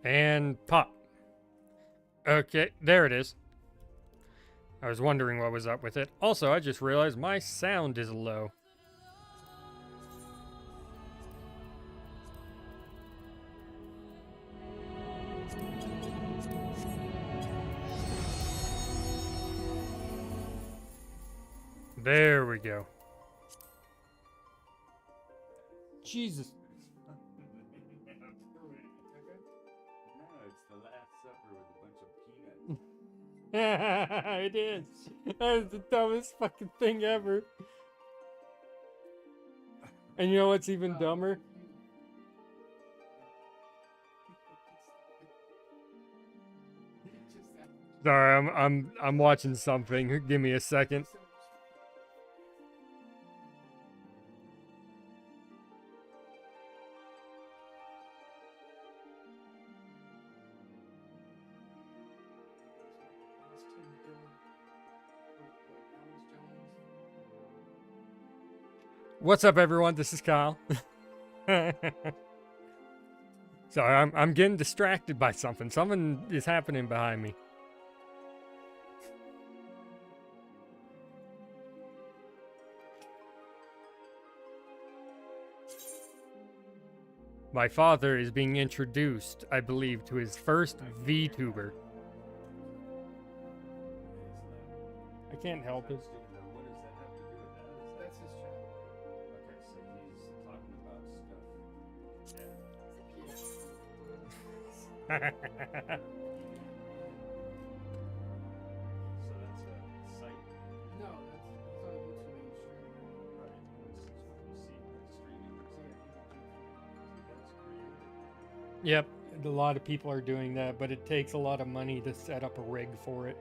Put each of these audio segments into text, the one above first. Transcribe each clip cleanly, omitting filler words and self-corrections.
And pop. Okay, there it is. I was wondering what was up with it. Also, I just realized my sound is low. There we go. Jesus. It is. That is the dumbest fucking thing ever. And you know what's even dumber? Sorry, I'm watching something. Give me a second. What's up, everyone? This is Kyle. Sorry, I'm getting distracted by something. Something is happening behind me. My father is being introduced, I believe, to his first VTuber. I can't help it. That's his channel. Okay, so he's talking about stuff. Yeah. So that's a site. No, that's on YouTube streaming. Right. You see streaming. That's creative. Yep, a lot of people are doing that, but it takes a lot of money to set up a rig for it.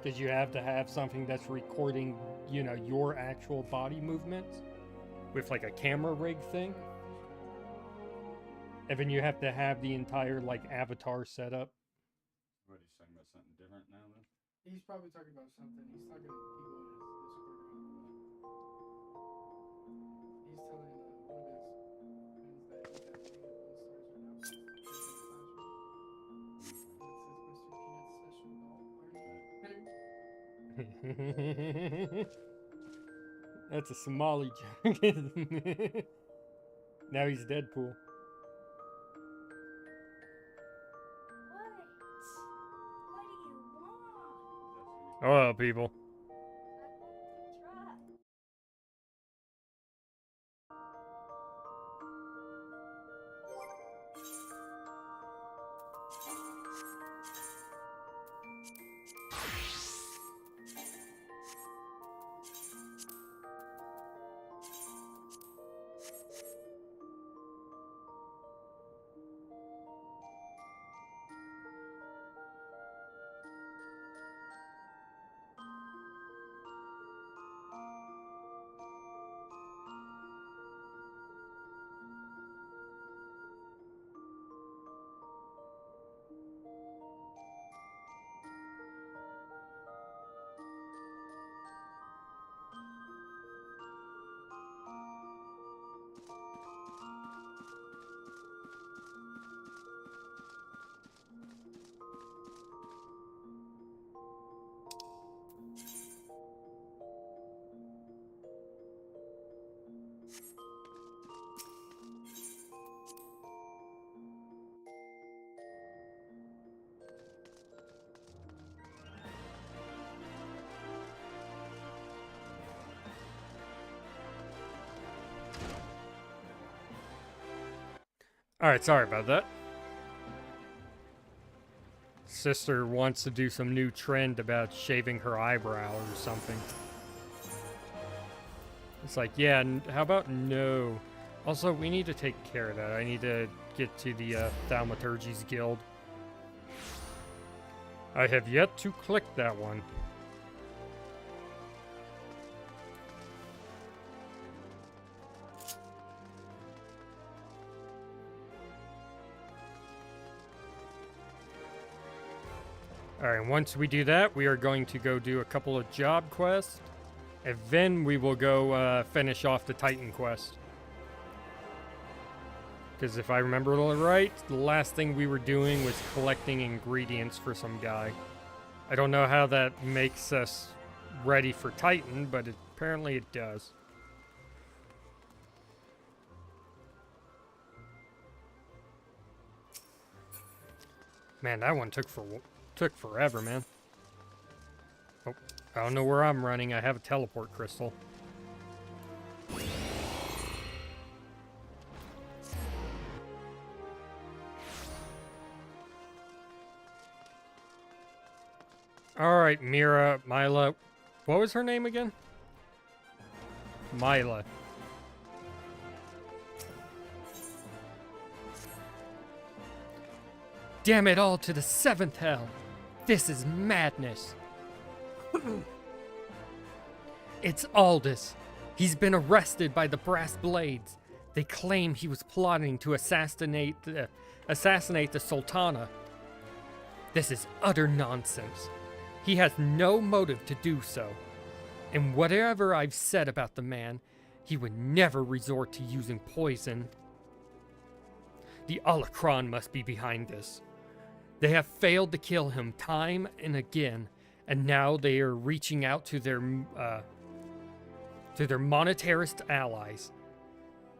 Because you have to have something that's recording, you know, your actual body movements with like a camera rig thing. And then you have to have the entire like avatar set up. What, he's talking about something different now then? He's probably talking about something. He's talking to people in his Discord. He's telling one of his friends that he's actually at All Stars without That's a Somali joke, isn't it? Now he's Deadpool. Hello, people. Alright, sorry about that. Sister wants to do some new trend about shaving her eyebrow or something. It's like, yeah, how about no? Also, we need to take care of that. I need to get to the Thaumaturgy's Guild. I have yet to click that one. Alright, once we do that, we are going to go do a couple of job quests, and then we will go finish off the Titan quest. Because if I remember right, the last thing we were doing was collecting ingredients for some guy. I don't know how that makes us ready for Titan, but apparently it does. Man, that one took forever, man. Oh, I don't know where I'm running. I have a teleport crystal. Alright, Mila. What was her name again? Mila. Damn it all to the 7th hell. This is madness. It's Aldous. He's been arrested by the Brass Blades. They claim he was plotting to assassinate the Sultana. This is utter nonsense. He has no motive to do so. And whatever I've said about the man, he would never resort to using poison. The Alakron must be behind this. They have failed to kill him time and again, and now they are reaching out to their monetarist allies.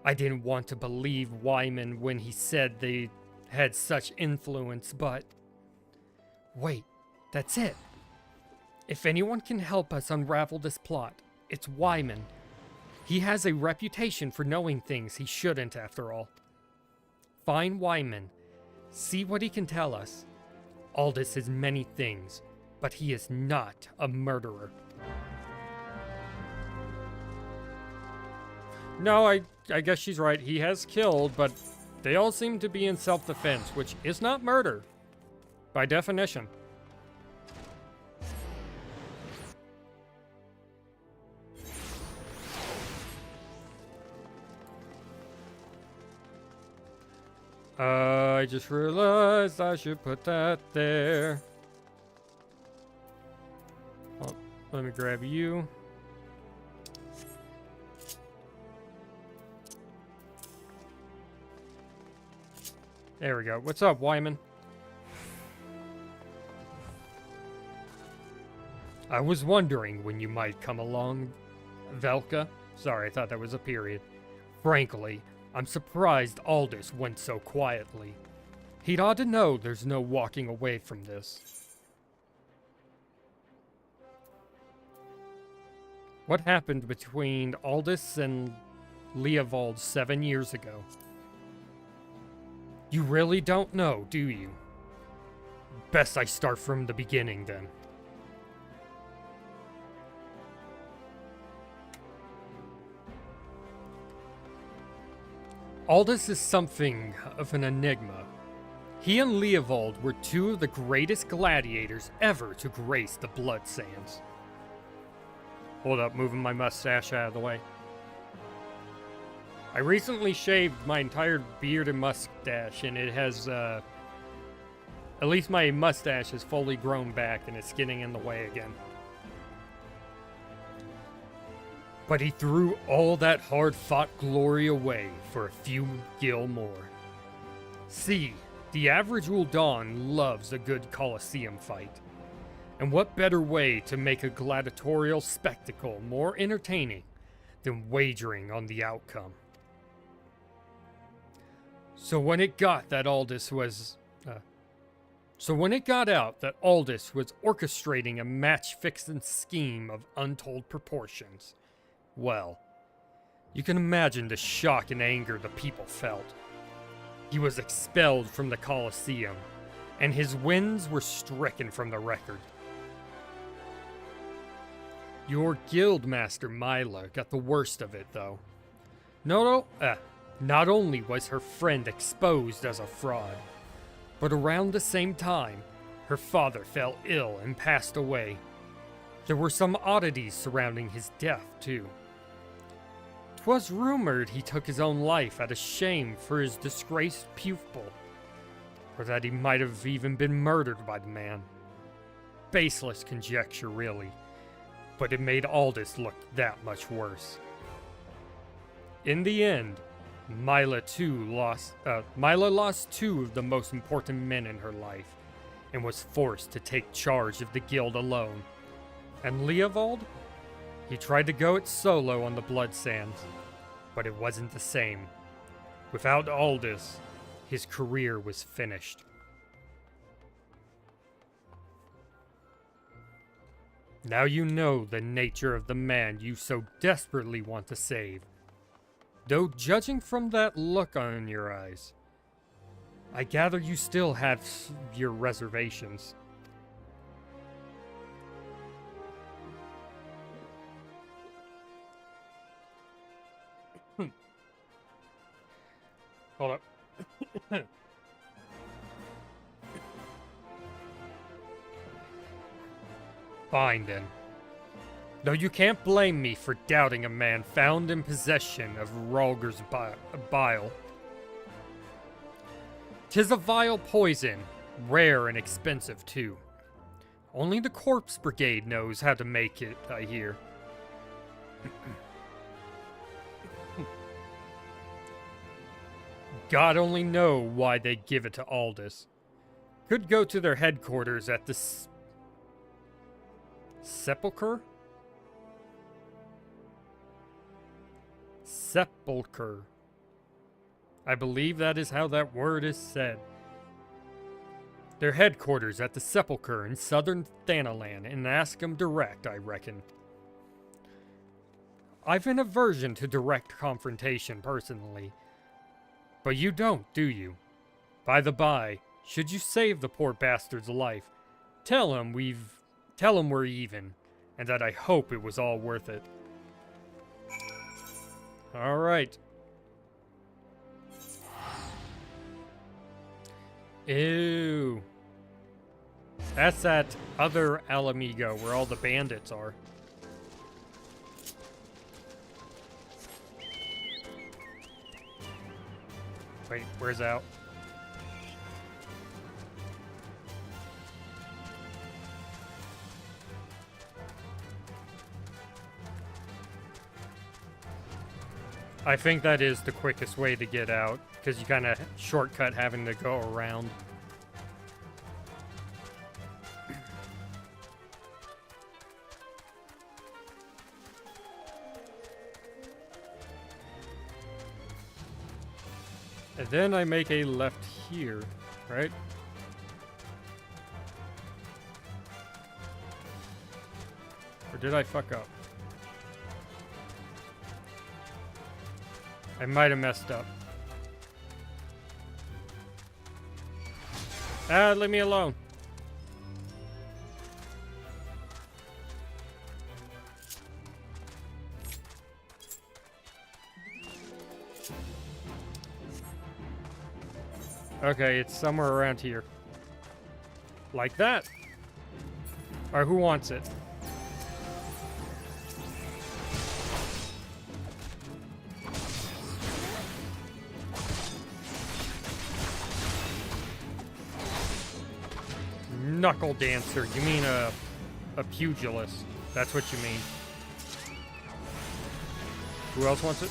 I didn't want to believe Wyman when he said they had such influence, but... Wait, that's it. If anyone can help us unravel this plot, it's Wyman. He has a reputation for knowing things he shouldn't, after all. Find Wyman. See what he can tell us. Aldous is many things, but he is not a murderer. No, I guess she's right. He has killed, but they all seem to be in self-defense, which is not murder, by definition. I just realized I should put that there. Oh, let me grab you. There we go. What's up, Wyman? I was wondering when you might come along, Velka. Sorry, I thought that was a period. Frankly, I'm surprised Aldous went so quietly. He'd ought to know there's no walking away from this. What happened between Aldous and Leovold 7 years ago? You really don't know, do you? Best I start from the beginning, then. Aldous is something of an enigma. He and Leovold were two of the greatest gladiators ever to grace the Blood Sands. Hold up, moving my mustache out of the way. I recently shaved my entire beard and mustache, and it has, at least my mustache has fully grown back, and it's getting in the way again. But he threw all that hard-fought glory away for a few gil more. See, the average Uldan loves a good Colosseum fight. And what better way to make a gladiatorial spectacle more entertaining than wagering on the outcome? So when it got out that Aldous was orchestrating a match-fixing scheme of untold proportions, well, you can imagine the shock and anger the people felt. He was expelled from the Colosseum, and his wins were stricken from the record. Your guildmaster Mila got the worst of it, though. Not only was her friend exposed as a fraud, but around the same time, her father fell ill and passed away. There were some oddities surrounding his death, too. 'Twas rumored he took his own life out of shame for his disgraced pupil, or that he might have even been murdered by the man. Baseless conjecture, really, but it made Aldous look that much worse. In the end, Mila lost two of the most important men in her life, and was forced to take charge of the guild alone. And Leovold? He tried to go it solo on the Blood Sands, but it wasn't the same. Without Aldous, his career was finished. Now you know the nature of the man you so desperately want to save. Though judging from that look on your eyes, I gather you still have your reservations. Hold up. Fine then. Though you can't blame me for doubting a man found in possession of Rhalgr's bile. 'Tis a vile poison, rare and expensive too. Only the Corpse Brigade knows how to make it, I hear. God only know why they give it to Aldous. Could go to their headquarters at the Sepulchre? Sepulchre. I believe that is how that word is said. Their headquarters at the Sepulchre in southern Thanalan, and ask them direct, I reckon. I've an aversion to direct confrontation, personally. But you don't, do you? By the by, should you save the poor bastard's life, tell him we're even, and that I hope it was all worth it. Alright. Ew. That's that other Alamigo where all the bandits are. Wait, where's out? I think that is the quickest way to get out, because you kind of shortcut having to go around. And then I make a left here, right? Or did I fuck up? I might have messed up. Leave me alone. Okay, it's somewhere around here. Like that. Alright, who wants it? Knuckle dancer. You mean a pugilist. That's what you mean. Who else wants it?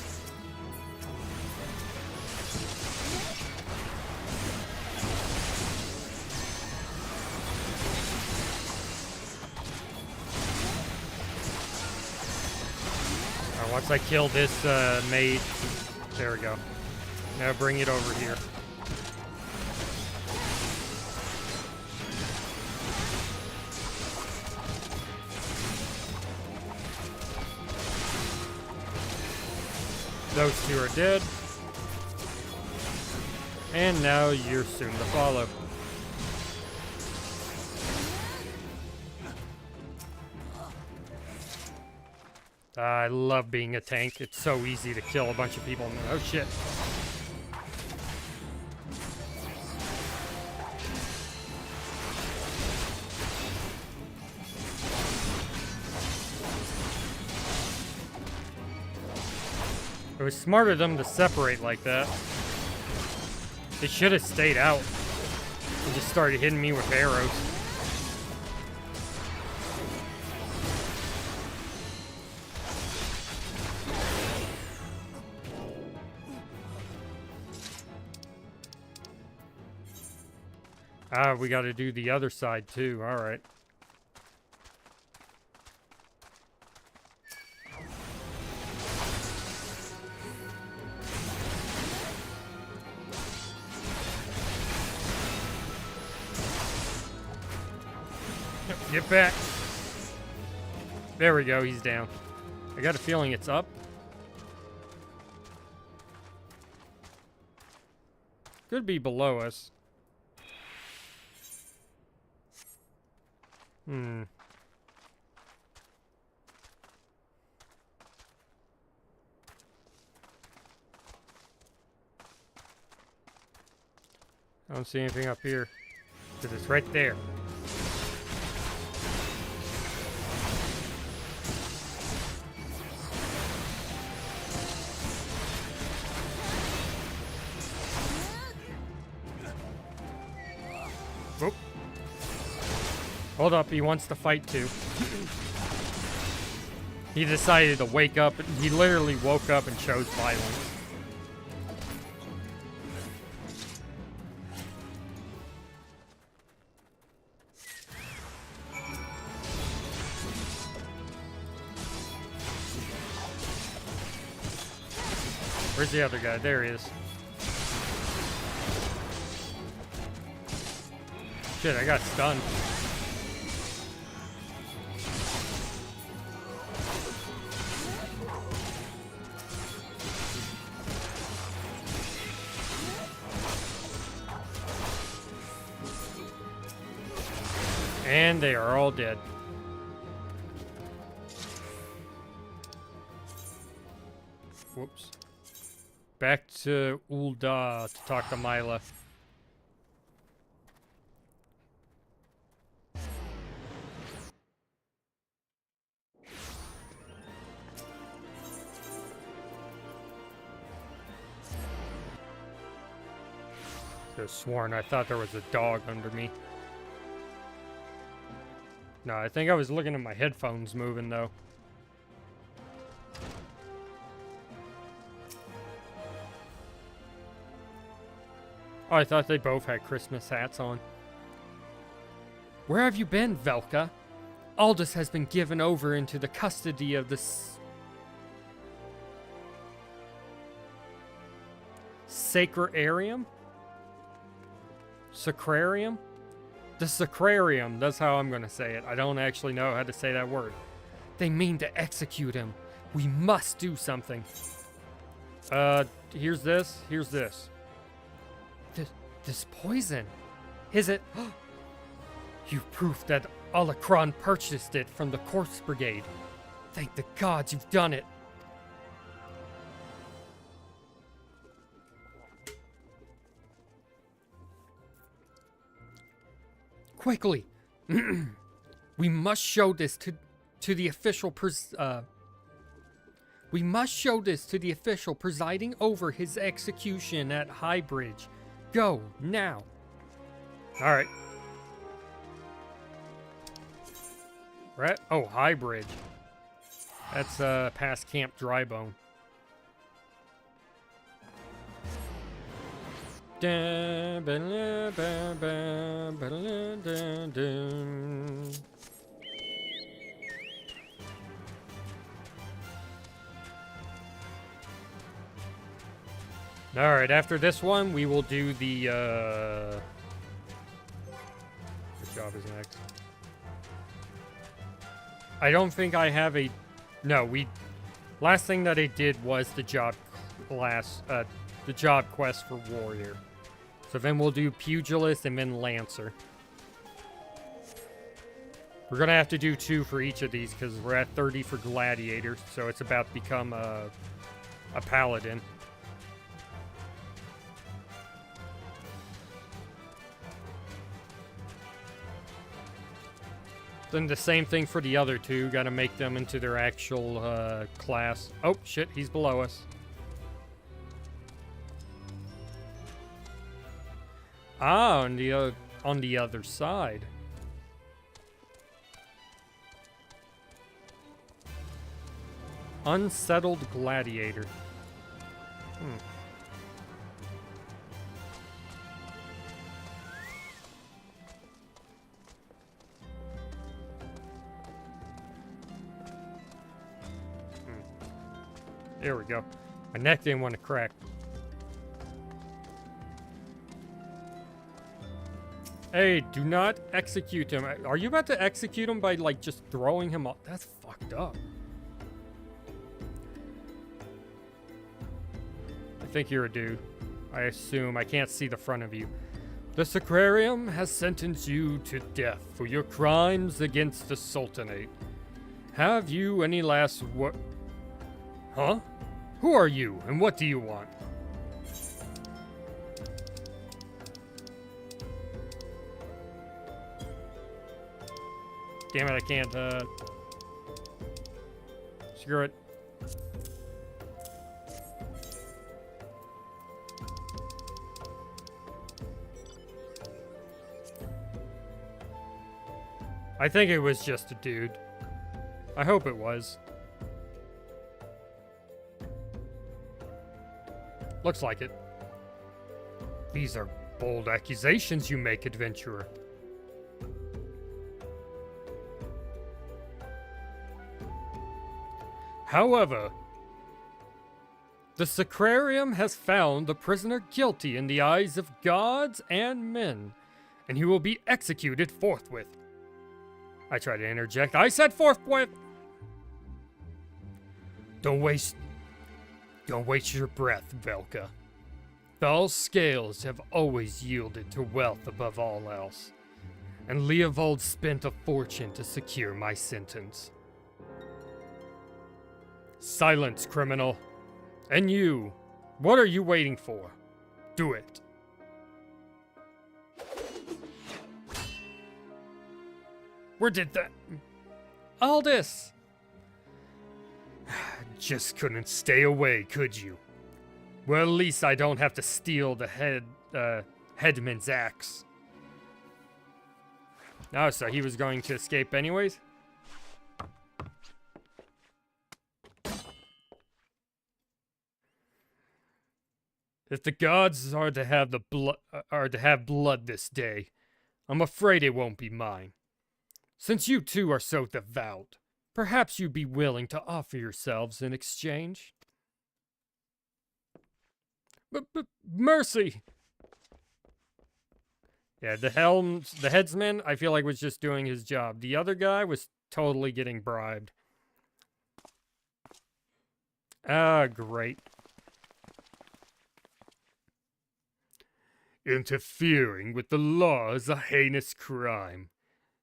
Once I kill this mage, there we go. Now bring it over here. Those two are dead. And now you're soon to follow. I love being a tank. It's so easy to kill a bunch of people. Oh shit. It was smart of them to separate like that. They should have stayed out and just started hitting me with arrows. Ah, we got to do the other side too. All right. Get back. There we go. He's down. I got a feeling it's up. Could be below us. Hmm. I don't see anything up here. Because it's right there. Oop. Hold up, he wants to fight too. He decided to wake up. He literally woke up and chose violence. Where's the other guy? There he is. Shit, I got stunned. And they are all dead. Whoops. Back to Ul'dah to talk to Mila. Could have sworn I thought there was a dog under me. No, I think I was looking at my headphones moving though. Oh, I thought they both had Christmas hats on. Where have you been, Velka? Aldous has been given over into the custody of the Sacrarium? Sacrarium? The Sacrarium, that's how I'm gonna say it. I don't actually know how to say that word. They mean to execute him. We must do something. Here's this. Here's this. This poison. Is it? You've proof that Alacron purchased it from the Corpse Brigade. Thank the gods you've done it. Quickly. We must show this to the official we must show this to the official presiding over his execution at Highbridge. Go, now. Alright. Right? Oh, Highbridge. That's past Camp Drybone. Alright, after this one, we will do the, what job is next? I don't think I have a... No, last thing that I did was the job class, the job quest for Warrior. So then we'll do Pugilist and then Lancer. We're gonna have to do 2 for each of these because we're at 30 for Gladiator, so it's about to become a Paladin. Then the same thing for the other 2. Gotta make them into their actual class. Oh, shit, he's below us. Ah, on the other side. Unsettled Gladiator. There we go. My neck didn't want to crack. Hey, do not execute him. Are you about to execute him by, like, just throwing him off? That's fucked up. I think you're a dude. I assume. I can't see the front of you. The Sacrarium has sentenced you to death for your crimes against the Sultanate. Have you any last word? Huh? Who are you, and what do you want? Damn it, I can't, screw it. I think it was just a dude. I hope it was. Looks like it. These are bold accusations you make, adventurer. However, the Sacrarium has found the prisoner guilty in the eyes of gods and men, and he will be executed forthwith. I try to interject. I said forthwith! Don't waste your breath, Velka. Foul scales have always yielded to wealth above all else, and Leovold spent a fortune to secure my sentence. Silence, criminal. And you, what are you waiting for? Do it. Where did that... Aldous! Just couldn't stay away, could you? Well, at least I don't have to steal the headman's axe. Oh, so he was going to escape anyways? If the gods are to have blood this day, I'm afraid it won't be mine. Since you two are so devout, perhaps you'd be willing to offer yourselves in exchange? Mercy! Yeah, the headsman, I feel like was just doing his job. The other guy was totally getting bribed. Ah, great. Interfering with the law is a heinous crime.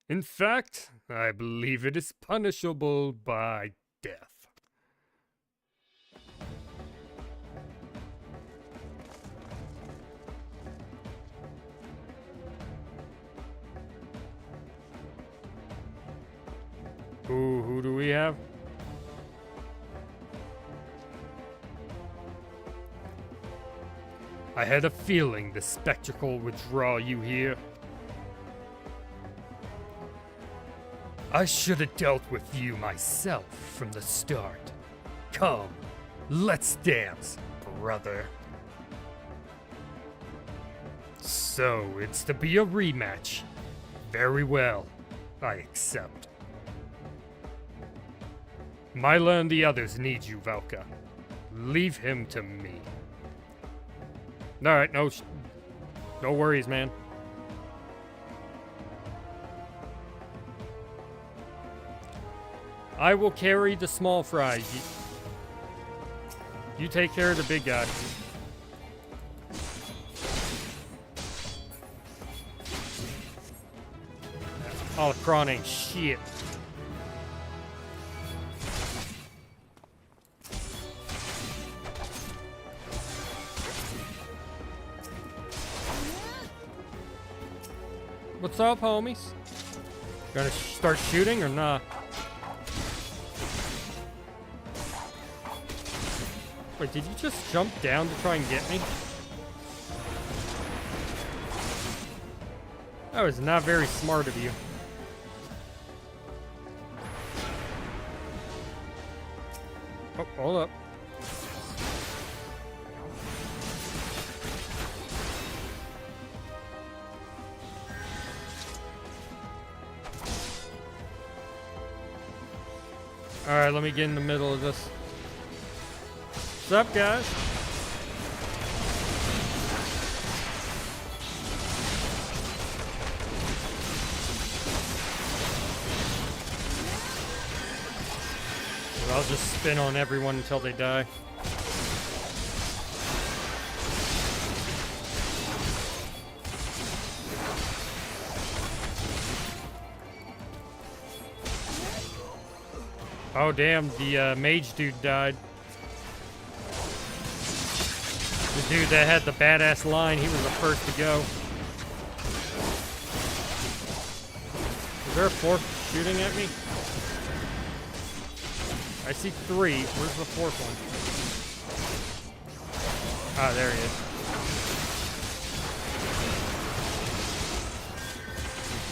In fact, I believe it is punishable by death. Who do we have? I had a feeling the spectacle would draw you here. I should have dealt with you myself from the start. Come, let's dance, brother. So, it's to be a rematch. Very well, I accept. Mila and the others need you, Velka. Leave him to me. Alright, no worries, man. I will carry the small fries. You take care of the big guy. Holocron ain't shit. What's up, homies? Gonna start shooting or not? Wait, did you just jump down to try and get me? That was not very smart of you. Oh, hold up. Alright, let me get in the middle of this. What's up, guys? I'll just spin on everyone until they die. Oh damn, the mage dude died. The dude that had the badass line, he was the first to go. Is there a fourth shooting at me? I see 3. Where's the 4th one? Ah, there he is.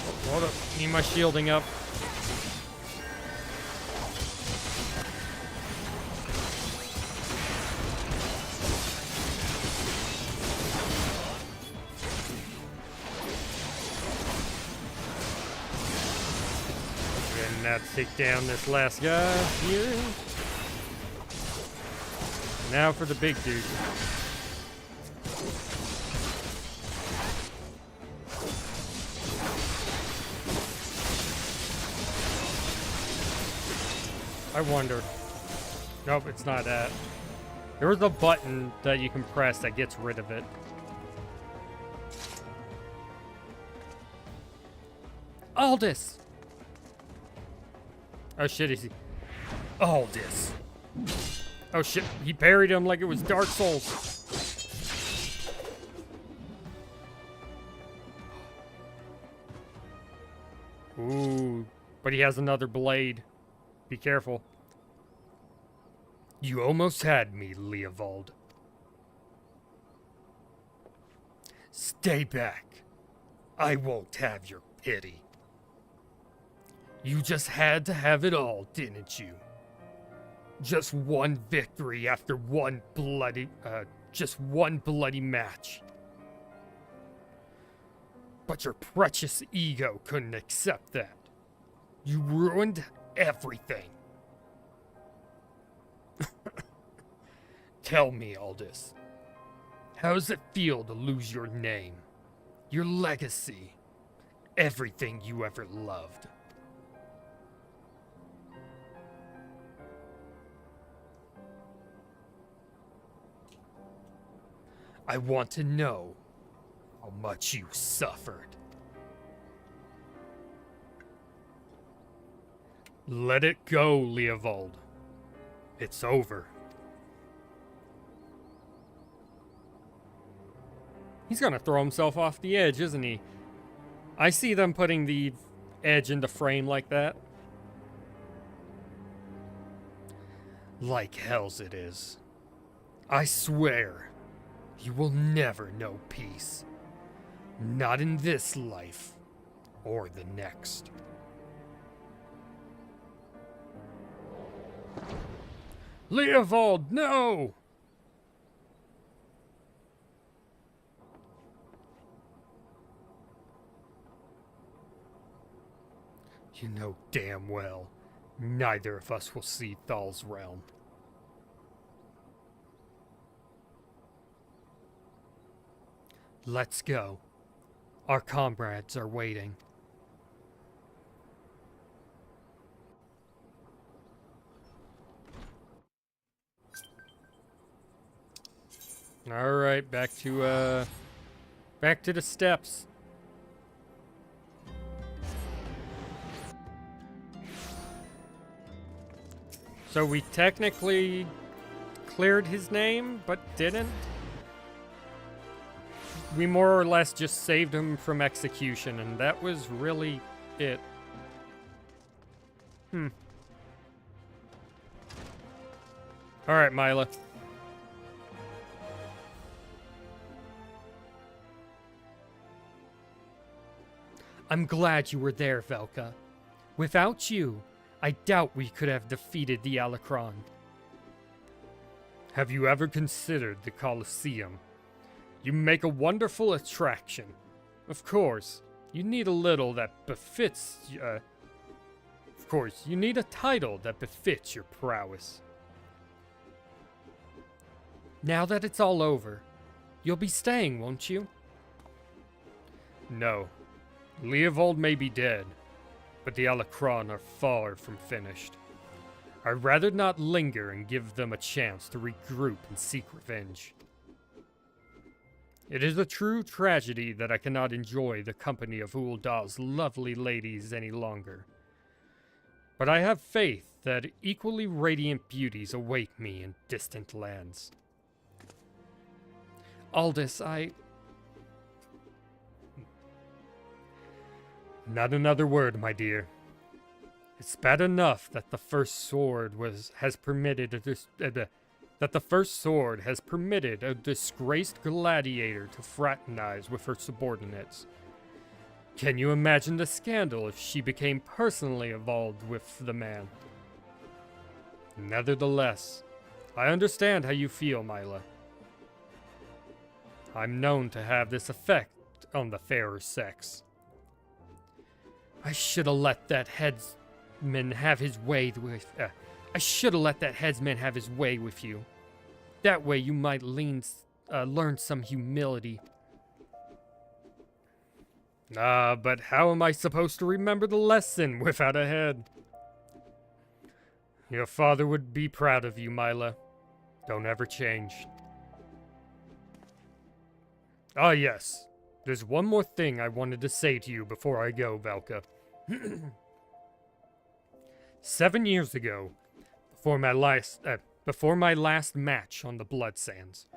Oh, hold up. Need my shielding up. And now take down this last guy here. Now for the big dude. I wonder. Nope, it's not that. There was a button that you can press that gets rid of it. Aldous! Oh shit, is he? Aldous. Oh shit, he parried him like it was Dark Souls. Ooh, but he has another blade. Be careful. You almost had me, Leovold. Stay back. I won't have your pity. You just had to have it all, didn't you? Just one victory after one bloody match. But your precious ego couldn't accept that. You ruined everything. Tell me, Aldous. How does it feel to lose your name, your legacy, everything you ever loved? I want to know how much you suffered. Let it go, Leovold. It's over. He's gonna throw himself off the edge, isn't he? I see them putting the edge in the frame like that. Like hell's it is. I swear, you will never know peace. Not in this life, or the next. Leovold, no! You know damn well, neither of us will see Thal's realm. Let's go. Our comrades are waiting. All right, back to the steps. So we technically cleared his name, but didn't. We more or less just saved him from execution, and that was really it. Alright, Mila. I'm glad you were there, Velka. Without you, I doubt we could have defeated the Alacron. Have you ever considered the Colosseum? You make a wonderful attraction. Of course, you need a little that befits, of course, you need a title that befits your prowess. Now that it's all over, you'll be staying, won't you? No. Leovold may be dead, but the Alacron are far from finished. I'd rather not linger and give them a chance to regroup and seek revenge. It is a true tragedy that I cannot enjoy the company of Uldal's lovely ladies any longer. But I have faith that equally radiant beauties await me in distant lands. Aldous, Not another word, my dear. It's bad enough that the first sword has permitted a disgraced gladiator to fraternize with her subordinates. Can you imagine the scandal if she became personally involved with the man? Nevertheless, I understand how you feel, Mila. I'm known to have this effect on the fairer sex. I should have let that headsman have his way with you. That way you might learn some humility. But how am I supposed to remember the lesson without a head? Your father would be proud of you, Mila. Don't ever change. Ah, yes. There's one more thing I wanted to say to you before I go, Velka. 7 years ago, before my last match on the Blood Sands,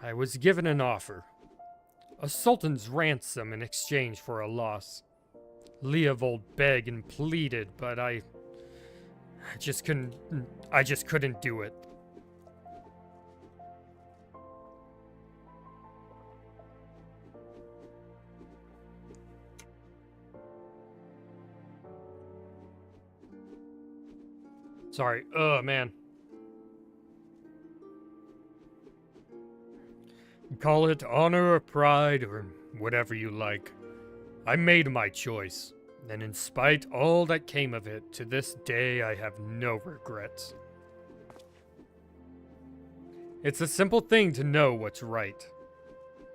I was given an offer. A sultan's ransom in exchange for a loss. Leovold begged and pleaded, but I just couldn't do it. Sorry. Man. Call it honor or pride or whatever you like. I made my choice, and in spite all that came of it, to this day I have no regrets. It's a simple thing to know what's right.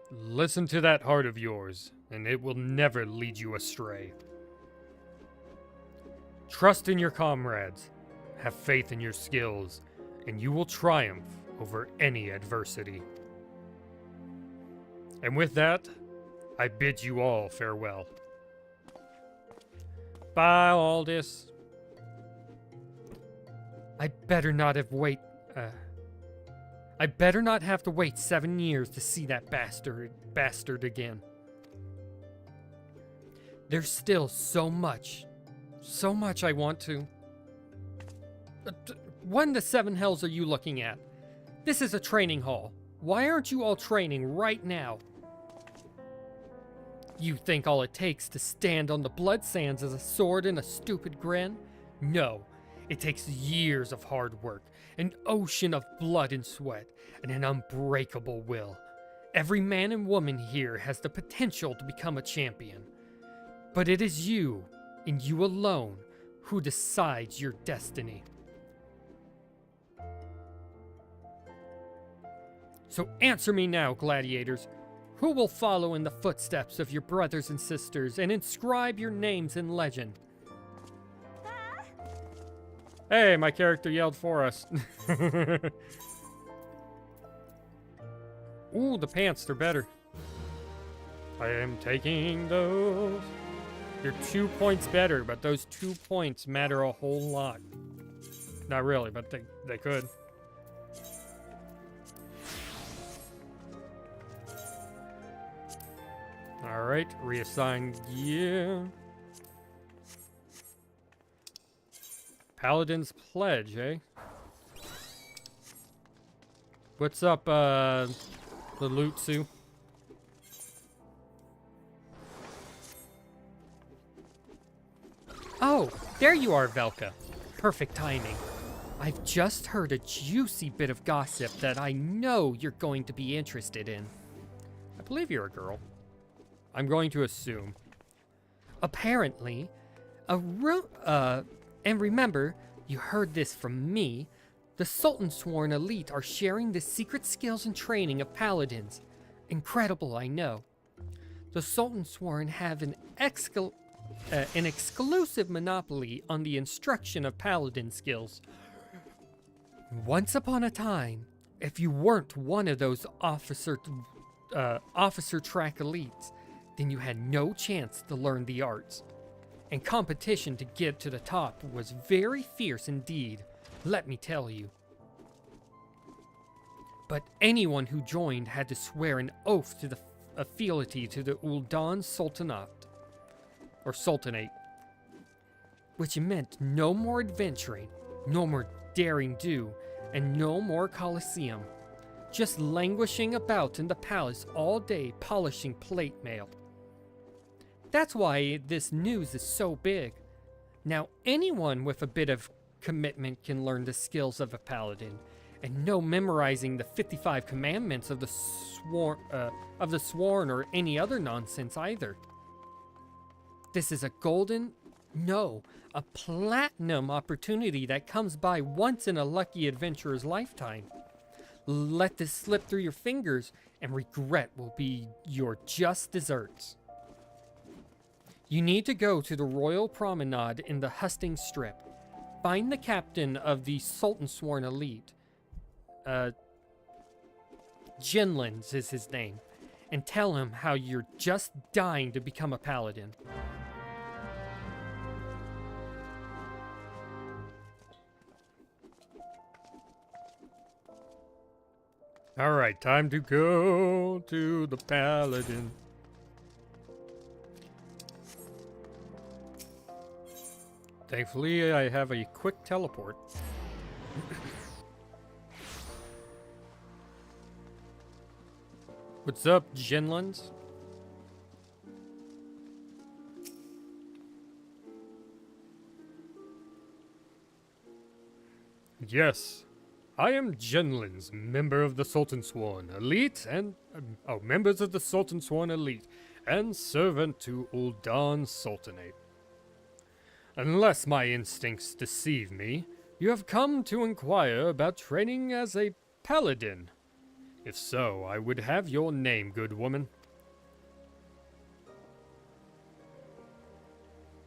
Listen to that heart of yours, and it will never lead you astray. Trust in your comrades, have faith in your skills, and you will triumph over any adversity. And with that, I bid you all farewell. Bye, Aldous. I better not have to wait 7 years to see that bastard again. There's still so much I want to. What in the seven hells are you looking at? This is a training hall. Why aren't you all training right now? You think all it takes to stand on the Blood Sands is a sword and a stupid grin? No, it takes years of hard work, an ocean of blood and sweat, and an unbreakable will. Every man and woman here has the potential to become a champion. But it is you, and you alone, who decides your destiny. So answer me now, gladiators. Who will follow in the footsteps of your brothers and sisters and inscribe your names in legend? Hey, my character yelled for us. Ooh, the pants, they're better. I am taking those. You're 2 points better, but those 2 points matter a whole lot. Not really, but they could. Alright, reassign gear. Paladins pledge, eh? What's up, Lutsu? Oh, there you are, Velka. Perfect timing. I've just heard a juicy bit of gossip that I know you're going to be interested in. I believe you're a girl. I'm going to assume. Apparently, and remember, you heard this from me, The Sultan Sworn elite are sharing the secret skills and training of paladins. Incredible, I know. The Sultan Sworn have an exclusive monopoly on the instruction of paladin skills. Once upon a time, if you weren't one of those officer track elites, then you had no chance to learn the arts. And competition to get to the top was very fierce indeed, let me tell you. But anyone who joined had to swear an oath to the fealty to the Uldan Sultanate, which meant no more adventuring, no more daring do, and no more Colosseum. Just languishing about in the palace all day polishing plate mail. That's why this news is so big. Now anyone with a bit of commitment can learn the skills of a paladin, and no memorizing the 55 commandments of the sworn or any other nonsense either. This is a a platinum opportunity that comes by once in a lucky adventurer's lifetime. Let this slip through your fingers, and regret will be your just desserts. You need to go to the Royal Promenade in the Hustings Strip. Find the captain of the Sultan Sworn Elite. Jinlins is his name. And tell him how you're just dying to become a paladin. Alright, time to go to the Paladin. Thankfully, I have a quick teleport. What's up, Jinlins? Yes. I am Jinlins, member of the Sultan Sworn Elite and... members of the Sultan Sworn Elite and servant to Uldan Sultanate. Unless my instincts deceive me, you have come to inquire about training as a paladin. If so, I would have your name, good woman.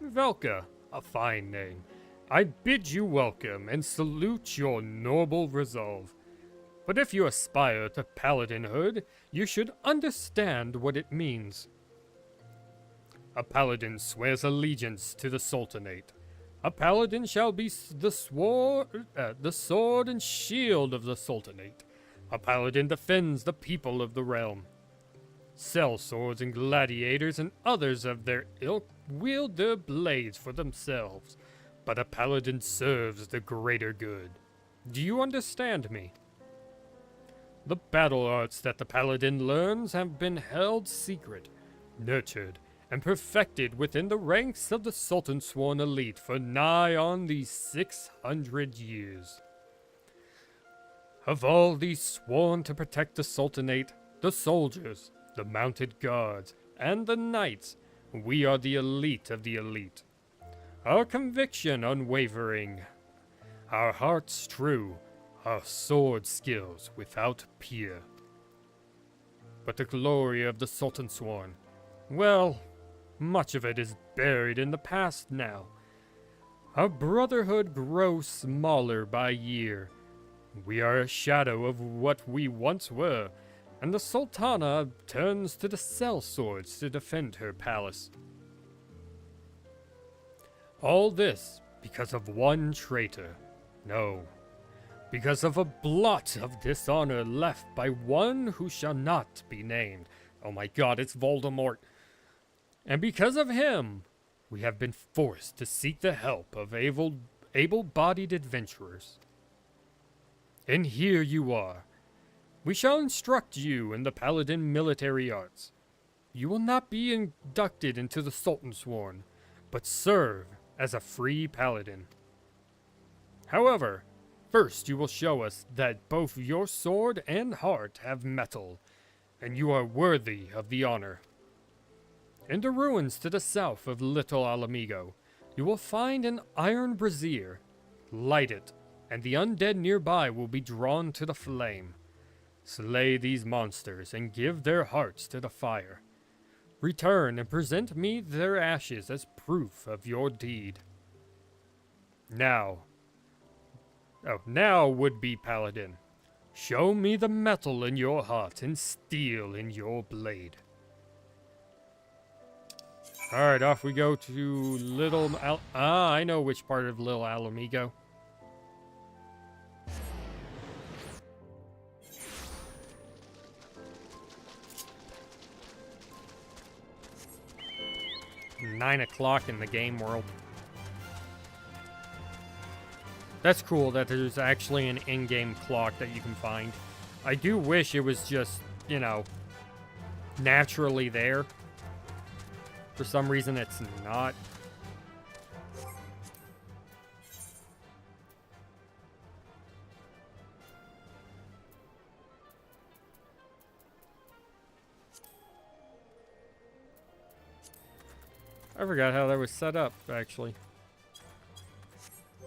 Velka, a fine name. I bid you welcome and salute your noble resolve. But if you aspire to paladinhood, you should understand what it means. A paladin swears allegiance to the Sultanate. A paladin shall be the sword and shield of the Sultanate. A paladin defends the people of the realm. Sellswords and gladiators and others of their ilk wield their blades for themselves. But a paladin serves the greater good. Do you understand me? The battle arts that the paladin learns have been held secret, nurtured, and perfected within the ranks of the Sultan Sworn Elite for nigh on these 600 years. Of all these sworn to protect the Sultanate, the soldiers, the mounted guards, and the knights, we are the elite of the elite. Our conviction unwavering, our hearts true, our sword skills without peer. But the glory of the Sultan Sworn, well, much of it is buried in the past now. Our brotherhood grows smaller by year. We are a shadow of what we once were, and the Sultana turns to the sellswords to defend her palace. All this because of one traitor. No, because of a blot of dishonor left by one who shall not be named. Oh my god, it's Voldemort. And because of him, we have been forced to seek the help of able-bodied adventurers. And here you are. We shall instruct you in the paladin military arts. You will not be inducted into the Sultan Sworn, but serve as a free paladin. However, first you will show us that both your sword and heart have metal, and you are worthy of the honor. In the ruins to the south of Little Alamigo, you will find an iron brazier. Light it, and the undead nearby will be drawn to the flame. Slay these monsters and give their hearts to the fire. Return and present me their ashes as proof of your deed. Now, would-be Paladin, show me the metal in your heart and steel in your blade. Alright, off we go to I know which part of Little Alamigo. Nine o'clock in the game world. That's cool that there's actually an in-game clock that you can find. I do wish it was just, you know, naturally there. For some reason it's not. I forgot how that was set up, actually.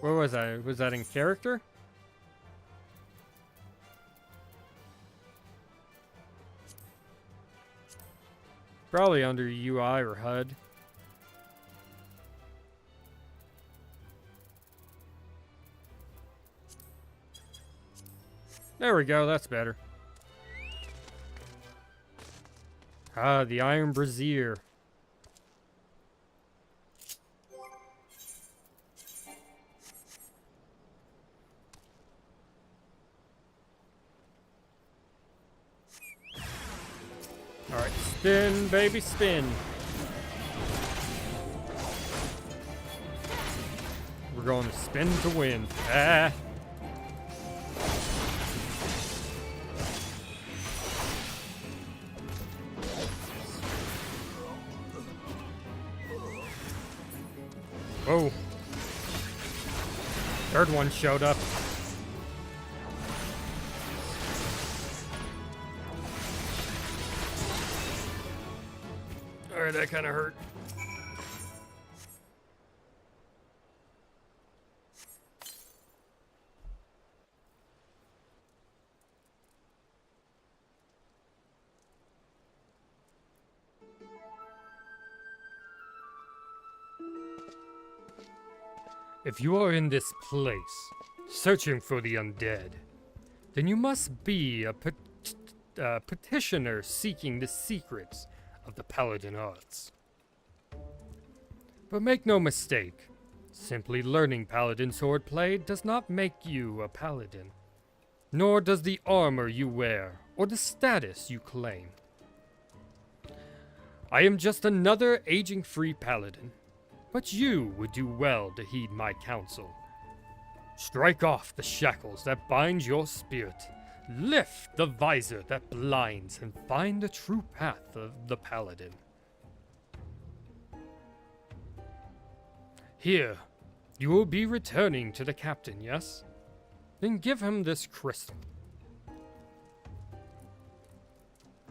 Where was I? Was that in character? Probably under UI or HUD. There we go, that's better. Ah, the Iron Brazier. Alright, spin, baby, spin. We're going to spin to win. Ah. Whoa. Third one showed up. Alright, that kind of hurt. If you are in this place, searching for the undead, then you must be a petitioner seeking the secrets of the Paladin arts. But make no mistake, simply learning Paladin swordplay does not make you a Paladin, nor does the armor you wear or the status you claim. I am just another aging free Paladin, but you would do well to heed my counsel. Strike off the shackles that bind your spirit. Lift the visor that blinds and find the true path of the Paladin. Here, you will be returning to the captain, yes? Then give him this crystal.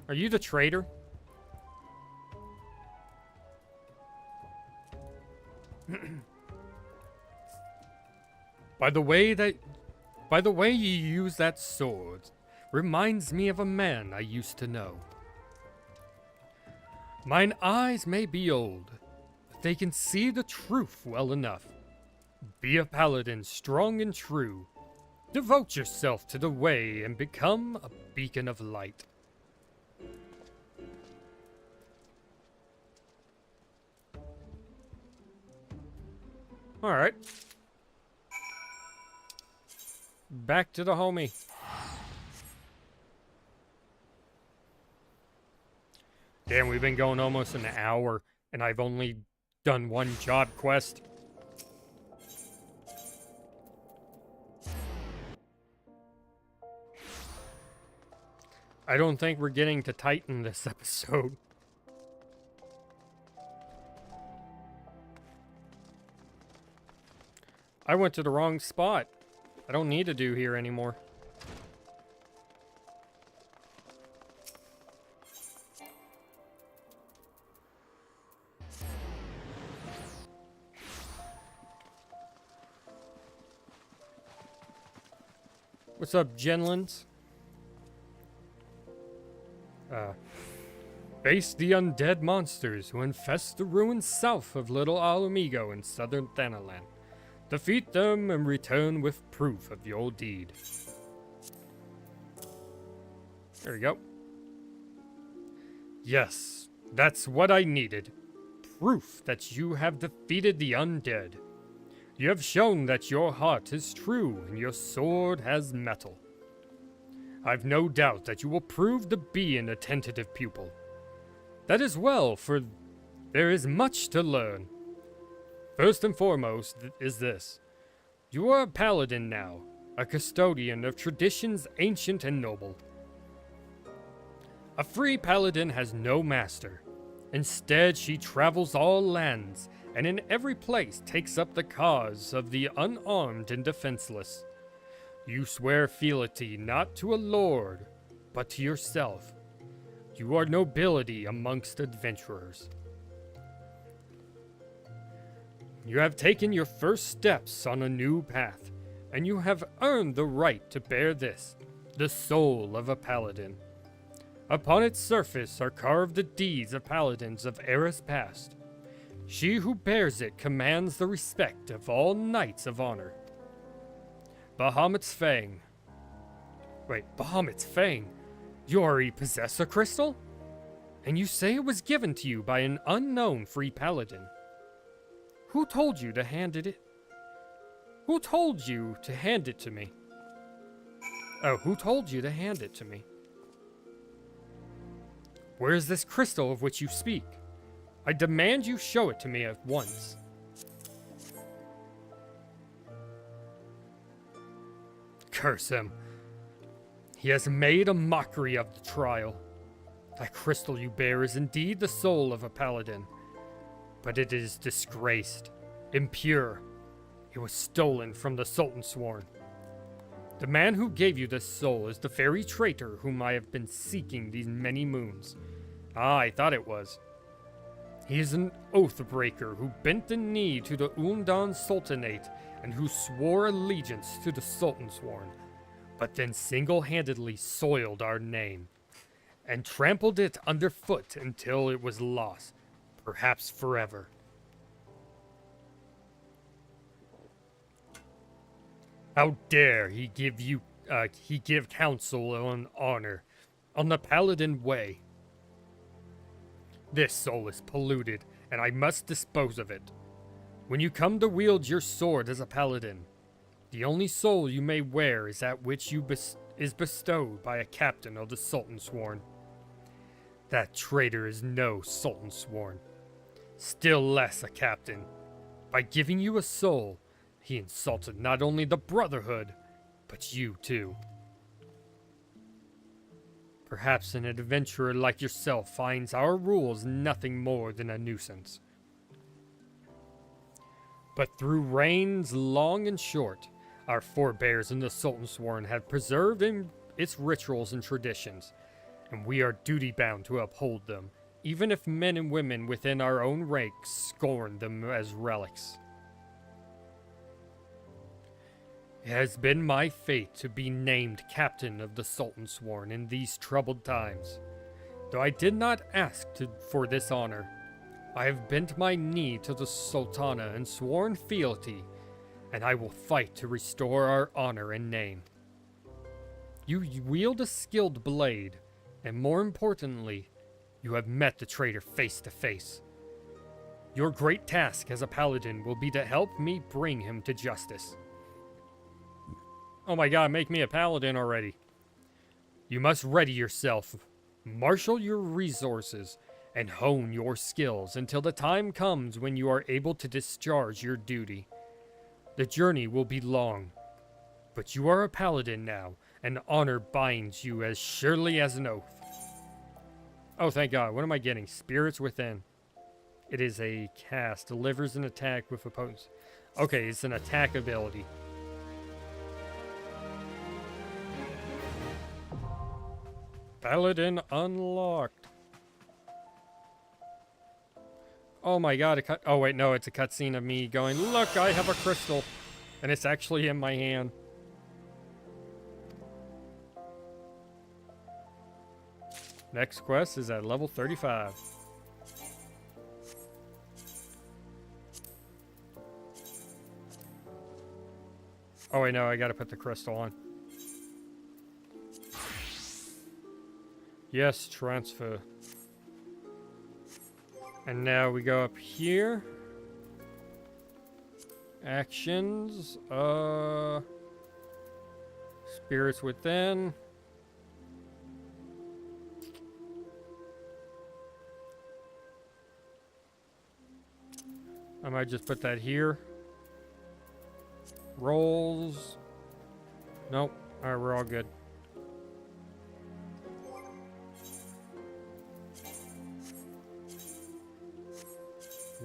Are you the traitor? By the way you use that sword, reminds me of a man I used to know. Mine eyes may be old, but they can see the truth well enough. Be a paladin strong and true. Devote yourself to the way and become a beacon of light. Alright. Back to the homie. Damn, we've been going almost an hour, and I've only done one job quest. I don't think we're getting to Titan this episode. I went to the wrong spot. I don't need to do here anymore. What's up, Genlins? Face the undead monsters who infest the ruins south of Little Alamigo in southern Thanalan. Defeat them and return with proof of your deed. There we go. Yes, that's what I needed. Proof that you have defeated the undead. You have shown that your heart is true and your sword has metal. I've no doubt that you will prove to be an attentive pupil. That is well, for there is much to learn. First and foremost is this. You are a paladin now, a custodian of traditions ancient and noble. A free paladin has no master. Instead, she travels all lands, and in every place takes up the cause of the unarmed and defenseless. You swear fealty not to a lord, but to yourself. You are nobility amongst adventurers. You have taken your first steps on a new path, and you have earned the right to bear this, the soul of a paladin. Upon its surface are carved the deeds of paladins of eras past. She who bears it commands the respect of all knights of honor. Bahamut's Fang. Wait, Bahamut's Fang? You already possess a crystal? And you say it was given to you by an unknown free paladin. Who told you to hand it? Who told you to hand it to me? Oh, who told you to hand it to me? Where is this crystal of which you speak? I demand you show it to me at once. Curse him. He has made a mockery of the trial. That crystal you bear is indeed the soul of a paladin, but it is disgraced, impure. It was stolen from the Sultan Sworn. The man who gave you this soul is the very traitor whom I have been seeking these many moons. Ah, I thought it was. He is an oath-breaker who bent the knee to the Undan Sultanate and who swore allegiance to the Sultan Sworn, but then single-handedly soiled our name and trampled it underfoot until it was lost, perhaps forever. How dare he give counsel on honor, on the paladin way? This soul is polluted, and I must dispose of it. When you come to wield your sword as a paladin, the only soul you may wear is that which is bestowed by a captain of the Sultan Sworn. That traitor is no Sultan Sworn, still less a captain. By giving you a soul, he insulted not only the Brotherhood, but you too. Perhaps an adventurer like yourself finds our rules nothing more than a nuisance. But through reigns long and short, our forebears in the Sultan Sworn have preserved its rituals and traditions, and we are duty-bound to uphold them, even if men and women within our own ranks scorn them as relics. It has been my fate to be named captain of the Sultan Sworn in these troubled times. Though I did not ask for this honor, I have bent my knee to the Sultana and sworn fealty, and I will fight to restore our honor and name. You wield a skilled blade, and more importantly, you have met the traitor face to face. Your great task as a paladin will be to help me bring him to justice. Oh my god, make me a paladin already. You must ready yourself, marshal your resources, and hone your skills until the time comes when you are able to discharge your duty. The journey will be long, but you are a paladin now, and honor binds you as surely as an oath. Oh, thank god. What am I getting? Spirits Within. It is a cast. Delivers an attack with opponents. Okay, it's an attack ability. Paladin unlocked. Oh my god, oh wait, no, it's a cutscene of me going, look, I have a crystal. And it's actually in my hand. Next quest is at level 35. Oh wait, no, I gotta put the crystal on. Yes, transfer. And now we go up here. Actions. Spirits within. I might just put that here. Rolls. Nope. Alright, we're all good.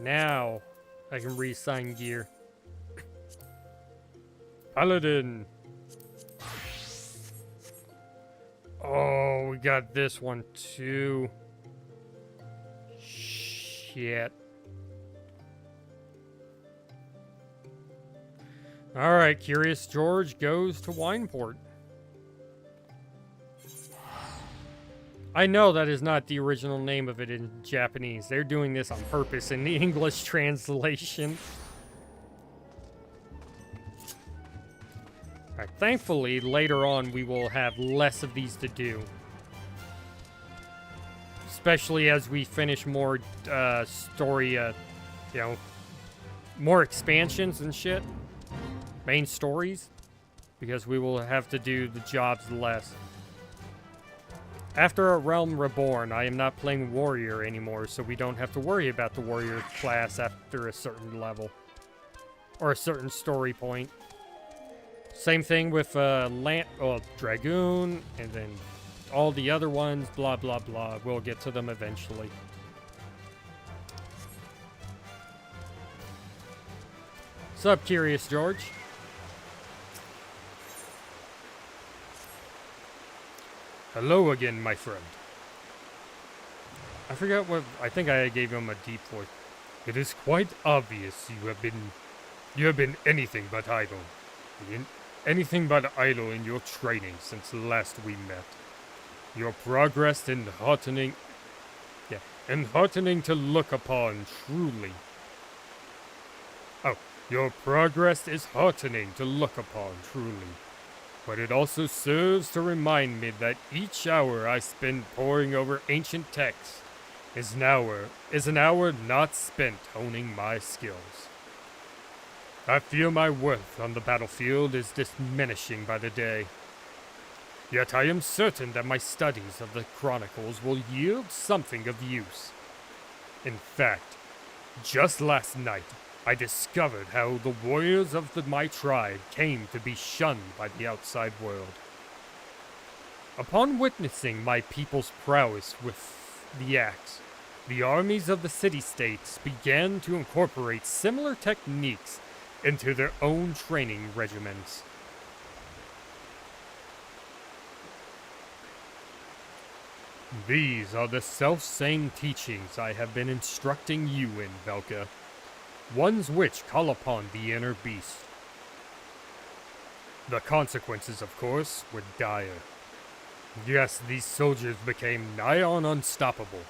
Now I can reassign gear. Paladin. Oh, we got this one too. Shit. Alright, Curious George goes to Wineport. I know that is not the original name of it in Japanese. They're doing this on purpose in the English translation. Alright, thankfully, later on we will have less of these to do. Especially as we finish more story, you know, more expansions and shit. Main stories. Because we will have to do the jobs less. After A Realm Reborn, I am not playing Warrior anymore, so we don't have to worry about the Warrior class after a certain level. Or a certain story point. Same thing with Dragoon, and then all the other ones, blah blah blah. We'll get to them eventually. What's up, Curious George? Hello again, my friend. I forgot what... I think I gave him a deep voice. It is quite obvious you have been anything but idle. Anything but idle in your training since last we met. Your progress in heartening... Yeah, and heartening to look upon, truly. Oh, your progress is heartening to look upon, truly. But it also serves to remind me that each hour I spend poring over ancient texts is an hour not spent honing my skills. I feel my worth on the battlefield is diminishing by the day. Yet I am certain that my studies of the Chronicles will yield something of use. In fact, just last night, I discovered how the warriors of my tribe came to be shunned by the outside world. Upon witnessing my people's prowess with the axe, the armies of the city-states began to incorporate similar techniques into their own training regimens. These are the self-same teachings I have been instructing you in, Velka. Ones which call upon the inner beast. The consequences, of course, were dire. Yes, these soldiers became nigh on unstoppable,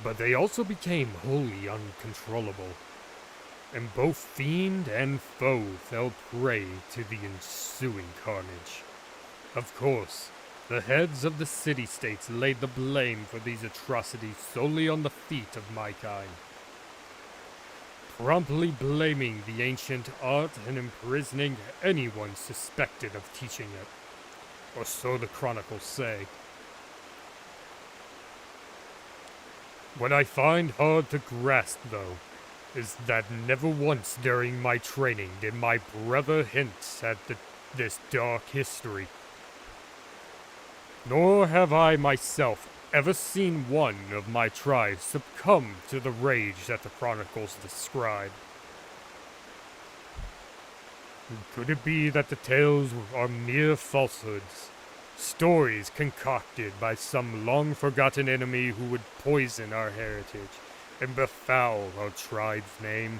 but they also became wholly uncontrollable, and both fiend and foe fell prey to the ensuing carnage. Of course, the heads of the city-states laid the blame for these atrocities solely on the feet of my kind, promptly blaming the ancient art and imprisoning anyone suspected of teaching it. Or so the chronicles say. What I find hard to grasp, though, is that never once during my training did my brother hint at this dark history. Nor have I myself ever seen one of my tribe succumb to the rage that the chronicles describe. Could it be that the tales are mere falsehoods? Stories concocted by some long-forgotten enemy who would poison our heritage and befoul our tribe's name?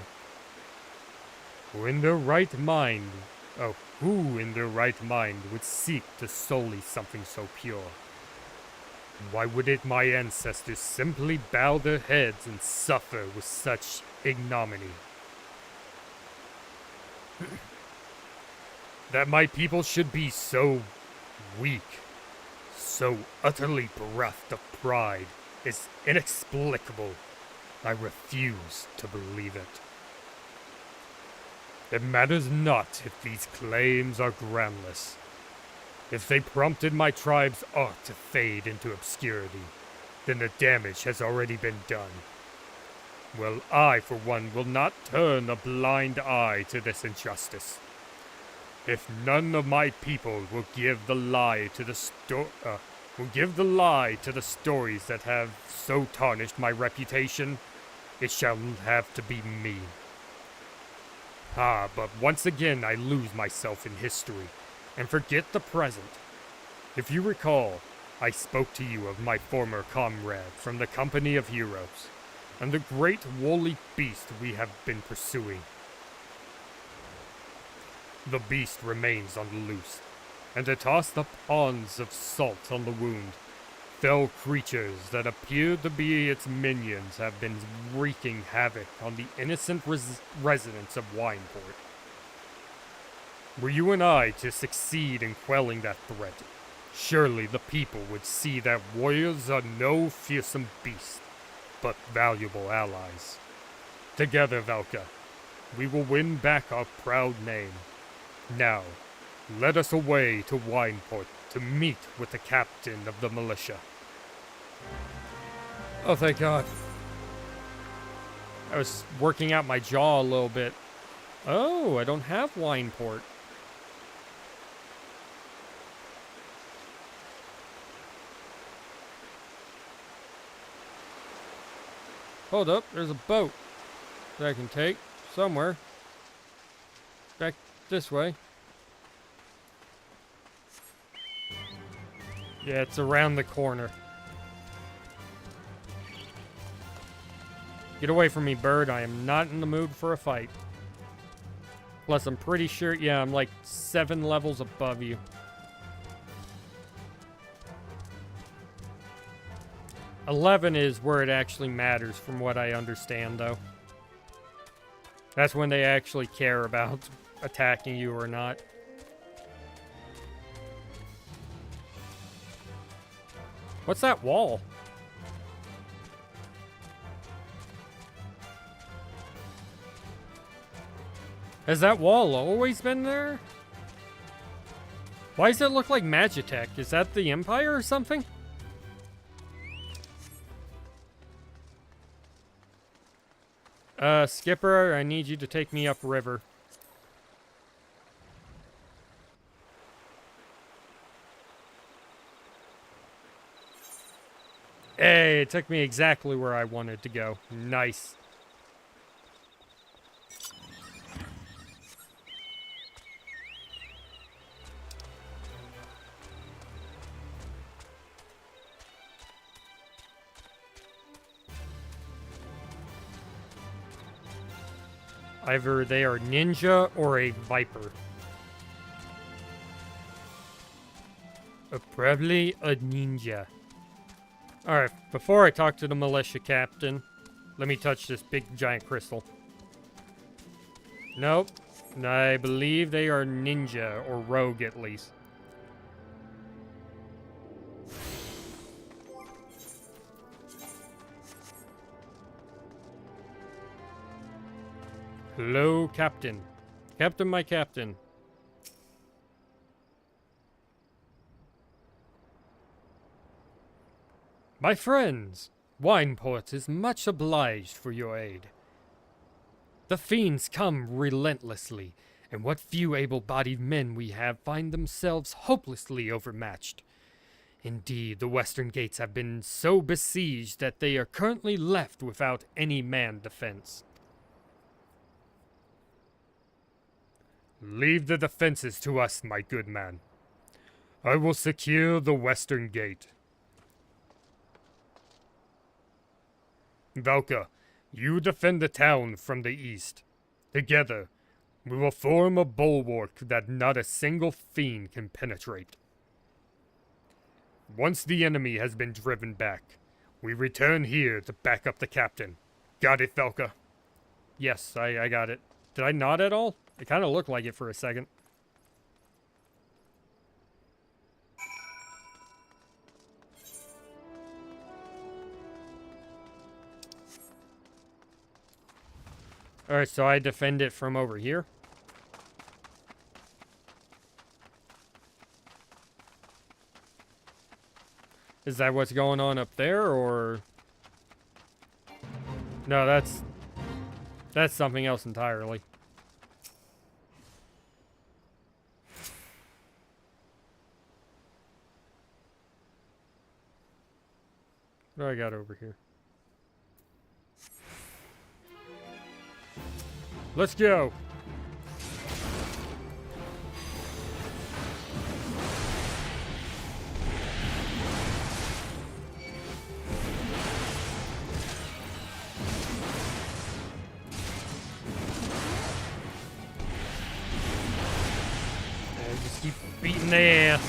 Who in their right mind would seek to sully something so pure? Why wouldn't my ancestors simply bow their heads and suffer with such ignominy? That my people should be so weak, so utterly bereft of pride, is inexplicable. I refuse to believe it. It matters not if these claims are groundless. If they prompted my tribe's art to fade into obscurity, then the damage has already been done. Well, I, for one, will not turn a blind eye to this injustice. If none of my people will give the lie to the stories that have so tarnished my reputation, it shall have to be me. Ah, but once again I lose myself in history, and forget the present. If you recall, I spoke to you of my former comrade from the company of heroes, and the great woolly beast we have been pursuing. The beast remains on the loose, and to toss the ponds of salt on the wound, fell creatures that appear to be its minions have been wreaking havoc on the innocent residents of Wineport. Were you and I to succeed in quelling that threat, surely the people would see that warriors are no fearsome beast, but valuable allies. Together, Valka, we will win back our proud name. Now, let us away to Wineport to meet with the captain of the militia. Oh, thank God. I was working out my jaw a little bit. Oh, I don't have Wineport. Hold up, there's a boat that I can take somewhere. Back this way. Yeah, it's around the corner. Get away from me, bird. I am not in the mood for a fight. Plus, I'm pretty sure, yeah, I'm like 7 levels above you. $11 is where it actually matters, from what I understand, though. That's when they actually care about attacking you or not. What's that wall? Has that wall always been there? Why does it look like Magitech? Is that the Empire or something? Skipper, I need you to take me upriver. Hey, it took me exactly where I wanted to go. Nice. Either they are ninja or a viper. Probably a ninja. Alright, before I talk to the militia captain, let me touch this big giant crystal. Nope. I believe they are ninja, or rogue at least. Hello, Captain. Captain, my captain. My friends, Wineport is much obliged for your aid. The fiends come relentlessly, and what few able-bodied men we have find themselves hopelessly overmatched. Indeed, the western gates have been so besieged that they are currently left without any man defense. Leave the defenses to us, my good man. I will secure the western gate. Valka, you defend the town from the east. Together, we will form a bulwark that not a single fiend can penetrate. Once the enemy has been driven back, we return here to back up the captain. Got it, Velka? Yes, I got it. Did I nod at all? It kind of looked like it for a second. Alright, so I defend it from over here. Is that what's going on up there, or... No, that's something else entirely. What do I got over here? Let's go. And just keep beating their ass.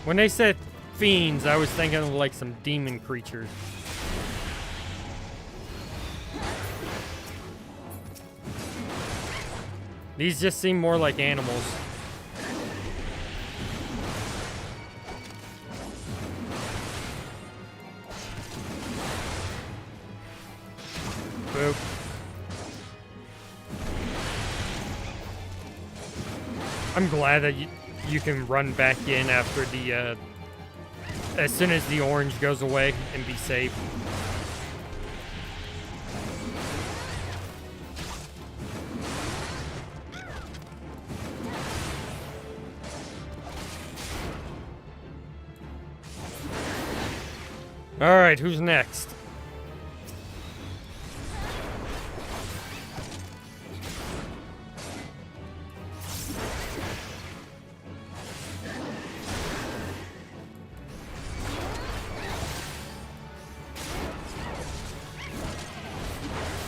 When they said fiends, I was thinking of like some demon creatures. These just seem more like animals. Boop. I'm glad that you can run back in after the as soon as the orange goes away and be safe. All right, who's next?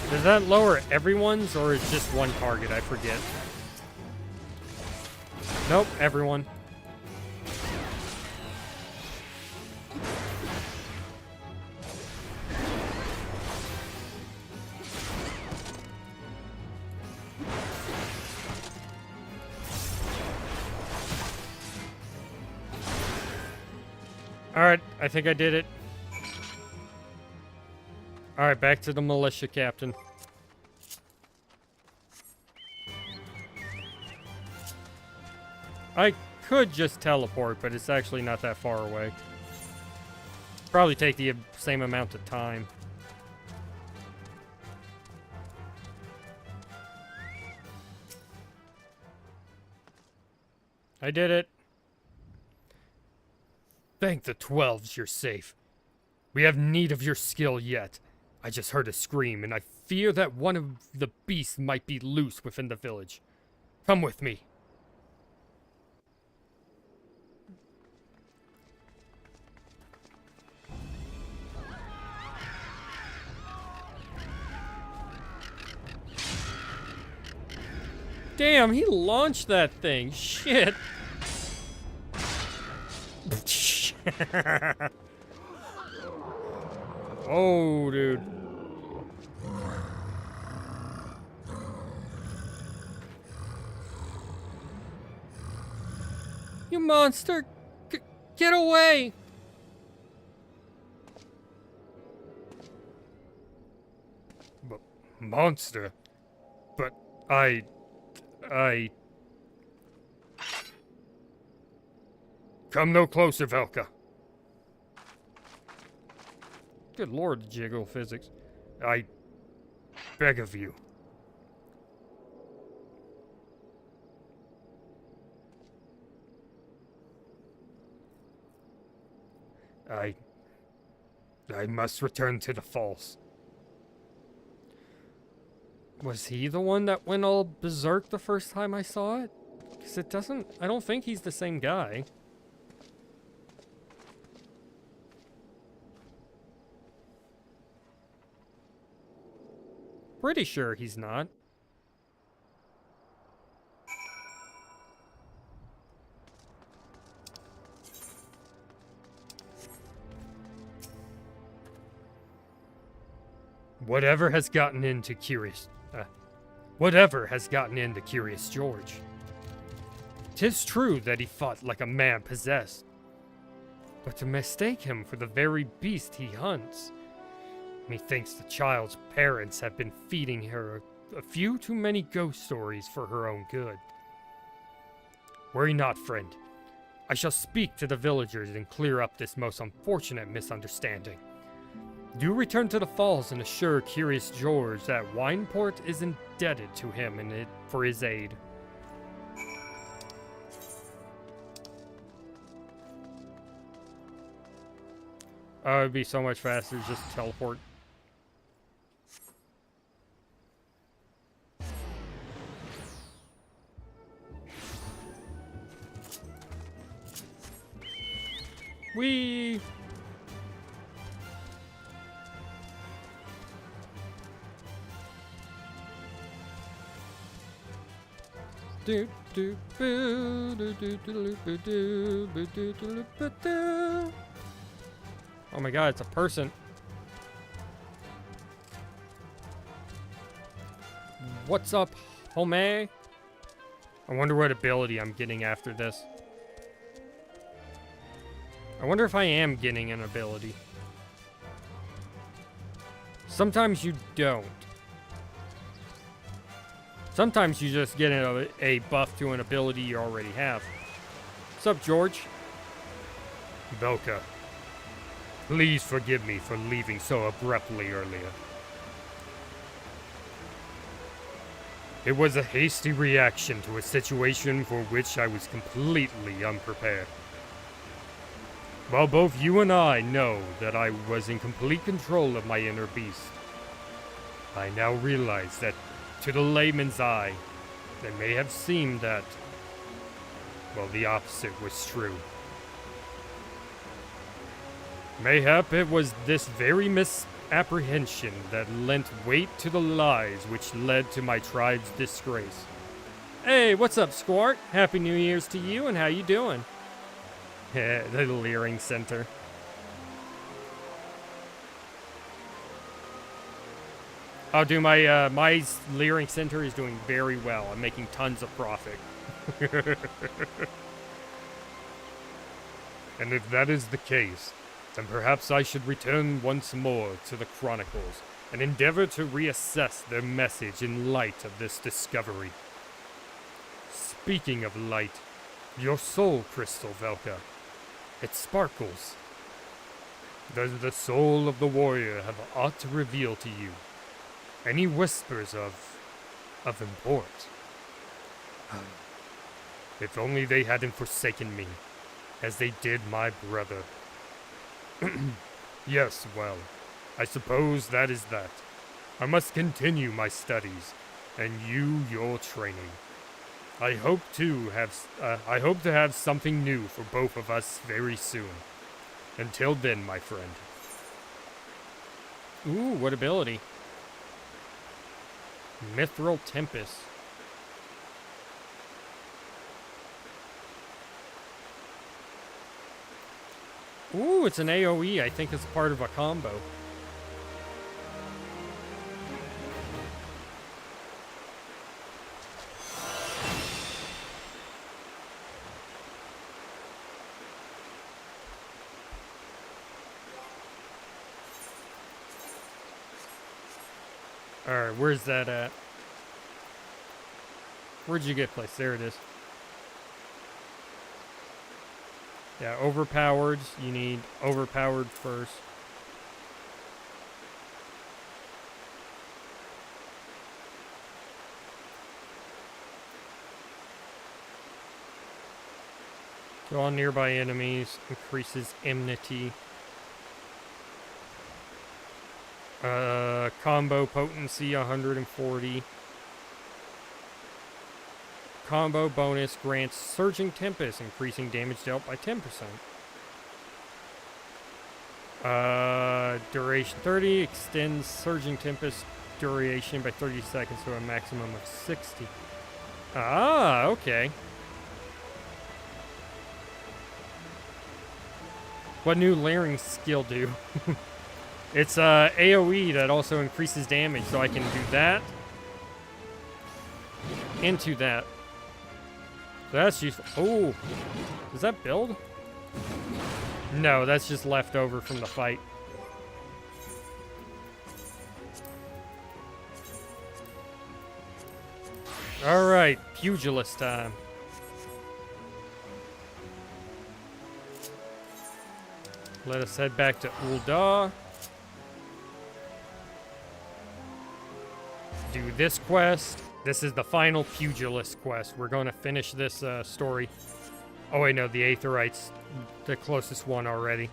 Does that lower everyone's, or is just one target? I forget. Nope, everyone. Alright, I think I did it. Alright, back to the militia captain. I could just teleport, but it's actually not that far away. Probably take the same amount of time. I did it. Thank the 12s you're safe. We have need of your skill yet. I just heard a scream, and I fear that one of the beasts might be loose within the village. Come with me. Damn, he launched that thing. Shit. Oh, dude. You monster! Get away! Monster? But I... Come no closer, Velka. Good lord, jiggle physics. I beg of you. I must return to the falls. Was he the one that went all berserk the first time I saw it? Because it doesn't... I don't think he's the same guy. Pretty sure he's not. Whatever has gotten into Curious George? 'Tis true that he fought like a man possessed, but to mistake him for the very beast he hunts, methinks the child's parents have been feeding her a few too many ghost stories for her own good. Worry not, friend. I shall speak to the villagers and clear up this most unfortunate misunderstanding. Do return to the falls and assure Curious George that Wineport is indebted to him for his aid. Oh, it'd be so much faster just to teleport. Whee! Do do boo do do do do do do do do do do. Oh my god, it's a person. What's up, homie? I wonder what ability I'm getting after this. I wonder if I am getting an ability. Sometimes you don't. Sometimes you just get a buff to an ability you already have. What's up, George? Velka, please forgive me for leaving so abruptly earlier. It was a hasty reaction to a situation for which I was completely unprepared. While both you and I know that I was in complete control of my inner beast, I now realize that to the layman's eye, it may have seemed that, well, the opposite was true. Mayhap it was this very misapprehension that lent weight to the lies which led to my tribe's disgrace. Hey, what's up, Squart? Happy New Year's to you, and how you doing? The Leering Center. Oh, dude, my Leering Center is doing very well. I'm making tons of profit. And if that is the case, then perhaps I should return once more to the Chronicles and endeavor to reassess their message in light of this discovery. Speaking of light, your soul crystal, Velka, it sparkles. Does the soul of the warrior have aught to reveal to you? Any whispers of import? If only they hadn't forsaken me, as they did my brother. Yes, well, I suppose that is that. I must continue my studies, and you your training. I hope to have something new for both of us very soon. Until then, my friend. Ooh, what ability? Mithril Tempest. Ooh, it's an AoE. I think it's part of a combo. Alright, where's that at? Where'd you get placed? There it is. Yeah, overpowered. You need overpowered first. Go on nearby enemies. Increases enmity. Combo potency 140. Combo bonus grants Surging Tempest, increasing damage dealt by 10%. Duration 30, extends Surging Tempest duration by 30 seconds to a maximum of 60. Ah, okay. What new layering skill do? It's AoE that also increases damage, so I can do that. Into that. So that's useful. Oh, does that build? No, that's just left over from the fight. Alright, pugilist time. Let us head back to Ul'dah. Do this quest. This is the final pugilist quest. We're going to finish this story. Oh wait, no, the Aetheryte's the closest one already.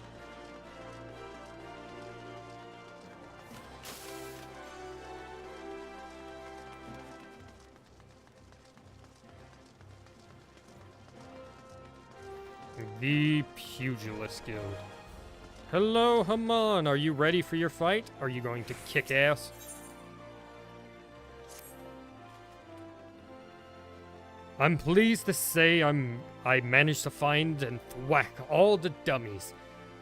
The Pugilist Guild. Hello, Haman. Are you ready for your fight? Are you going to kick ass? I'm pleased to say I managed to find and thwack all the dummies.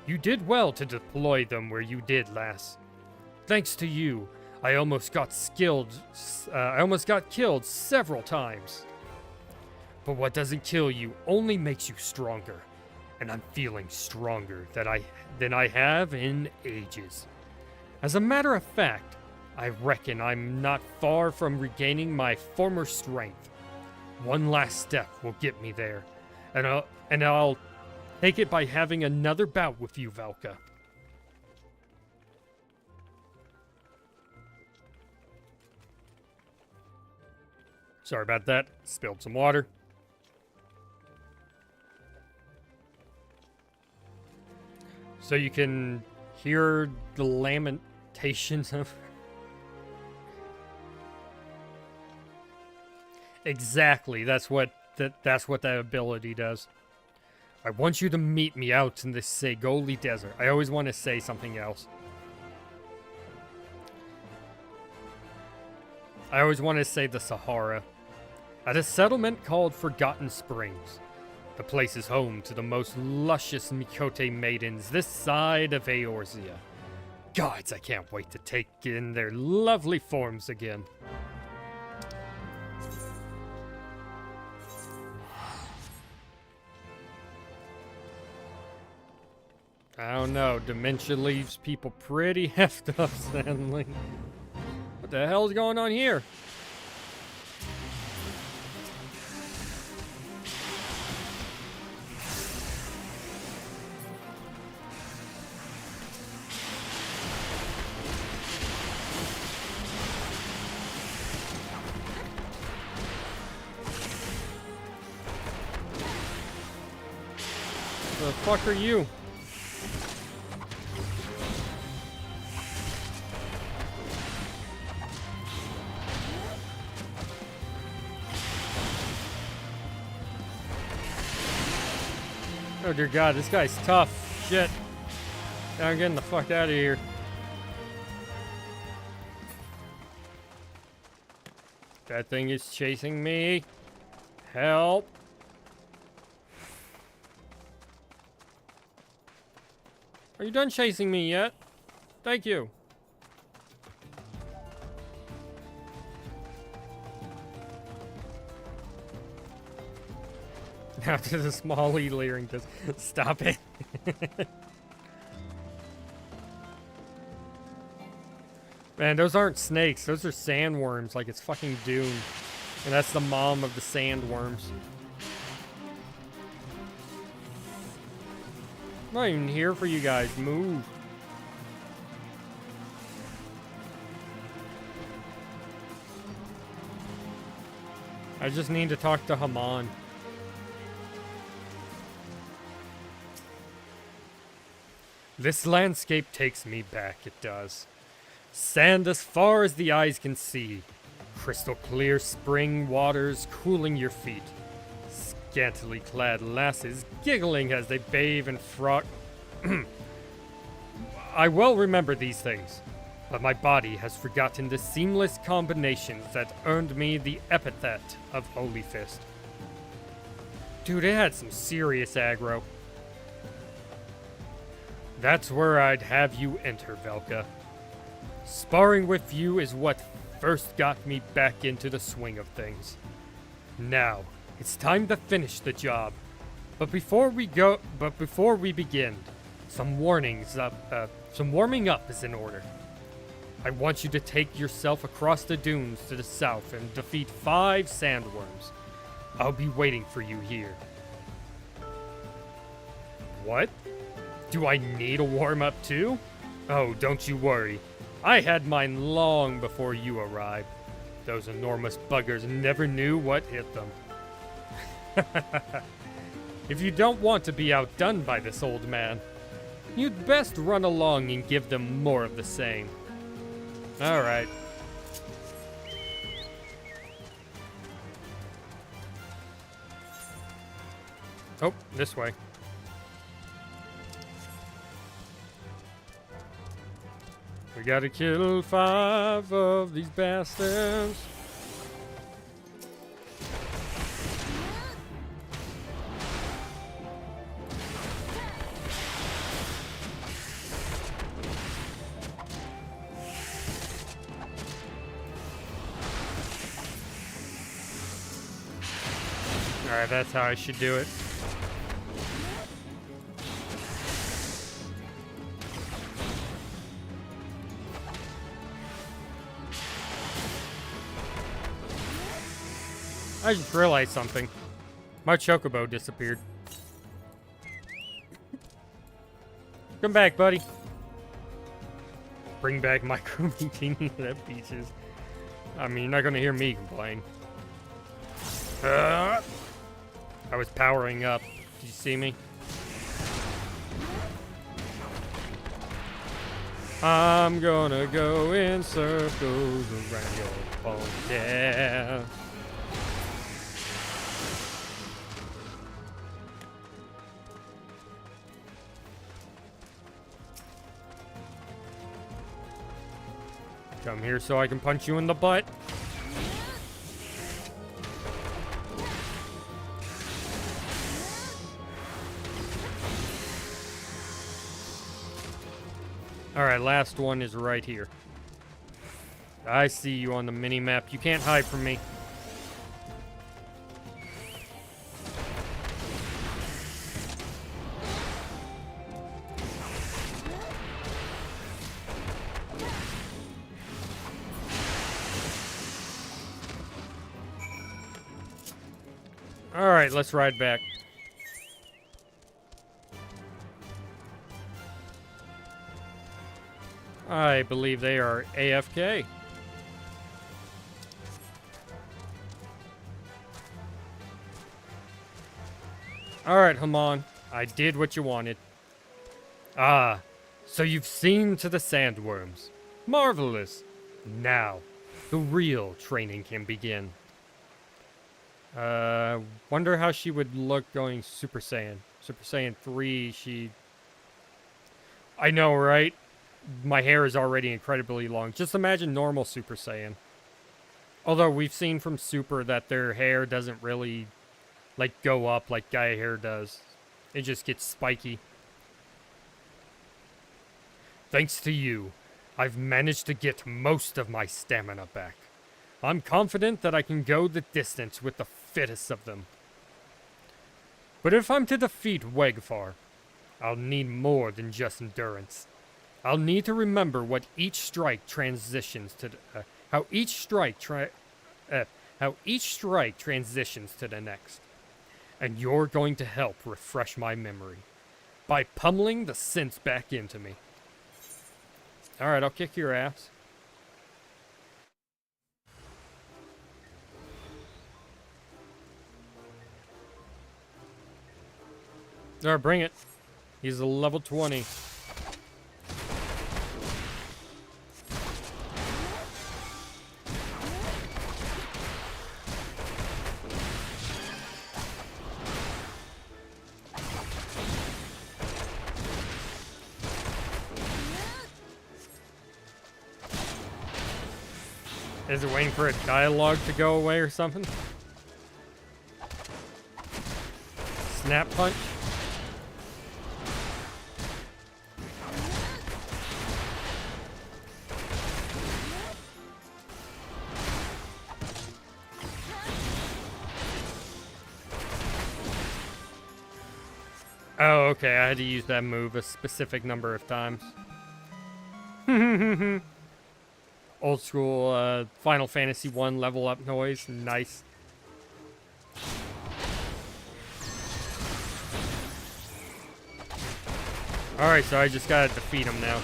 You did well to deploy them where you did, lass. Thanks to you, I almost got killed several times. But what doesn't kill you only makes you stronger. And I'm feeling stronger than I have in ages. As a matter of fact, I reckon I'm not far from regaining my former strength. One last step will get me there, and I'll take it by having another bout with you, Valka. Sorry about that. Spilled some water. So you can hear the lamentations of... Exactly, that's what that ability does. I want you to meet me out in the Segoli Desert. I always want to say something else. I always want to say the Sahara. At a settlement called Forgotten Springs. The place is home to the most luscious Mikote maidens this side of Eorzea. Gods, I can't wait to take in their lovely forms again. I don't know, dementia leaves people pretty heft up suddenly. What the hell's going on here? The fuck are you? Oh dear God, this guy's tough. Shit. Now I'm getting the fuck out of here. That thing is chasing me. Help. Are you done chasing me yet? Thank you. Now to the small e-leering, just stop it. Man, those aren't snakes, those are sandworms, like it's fucking Dune. And that's the mom of the sandworms. I'm not even here for you guys, move. I just need to talk to Haman. This landscape takes me back, it does. Sand as far as the eyes can see. Crystal clear spring waters cooling your feet. Scantily clad lasses giggling as they bathe and frolic. I well remember these things, but my body has forgotten the seamless combinations that earned me the epithet of Holy Fist. Dude, it had some serious aggro. That's where I'd have you enter, Velka. Sparring with you is what first got me back into the swing of things. Now, it's time to finish the job. But before we begin, some warming up is in order. I want you to take yourself across the dunes to the south and defeat 5 sandworms. I'll be waiting for you here. What? Do I need a warm-up too? Oh, don't you worry. I had mine long before you arrived. Those enormous buggers never knew what hit them. If you don't want to be outdone by this old man, you'd best run along and give them more of the same. Alright. Oh, this way. We gotta kill 5 of these bastards. Alright, that's how I should do it. I just realized something. My chocobo disappeared. Come back, buddy. Bring back micro bikini that beaches. I mean, you're not gonna hear me complain. I was powering up. Did you see me? I'm gonna go in circles around your phone. Yeah. Come here so I can punch you in the butt. Alright, last one is right here. I see you on the mini-map. You can't hide from me. Alright, let's ride back. I believe they are AFK. Alright, Haman. I did what you wanted. Ah, so you've seen to the sandworms. Marvelous. Now, the real training can begin. Wonder how she would look going Super Saiyan. Super Saiyan 3, she... I know, right? My hair is already incredibly long. Just imagine normal Super Saiyan. Although we've seen from Super that their hair doesn't really, like, go up like guy hair does. It just gets spiky. Thanks to you, I've managed to get most of my stamina back. I'm confident that I can go the distance with the fittest of them. But if I'm to defeat Wegfar, I'll need more than just endurance. I'll need to remember what each strike transitions to how each strike transitions to the next. And you're going to help refresh my memory by pummeling the sense back into me. All right, I'll kick your ass. All right, bring it. He's a level 20. Is it waiting for a dialogue to go away or something? Snap punch? Oh, okay, I had to use that move a specific number of times. Old school Final Fantasy 1 level up noise. Nice. Alright, so I just gotta defeat him now.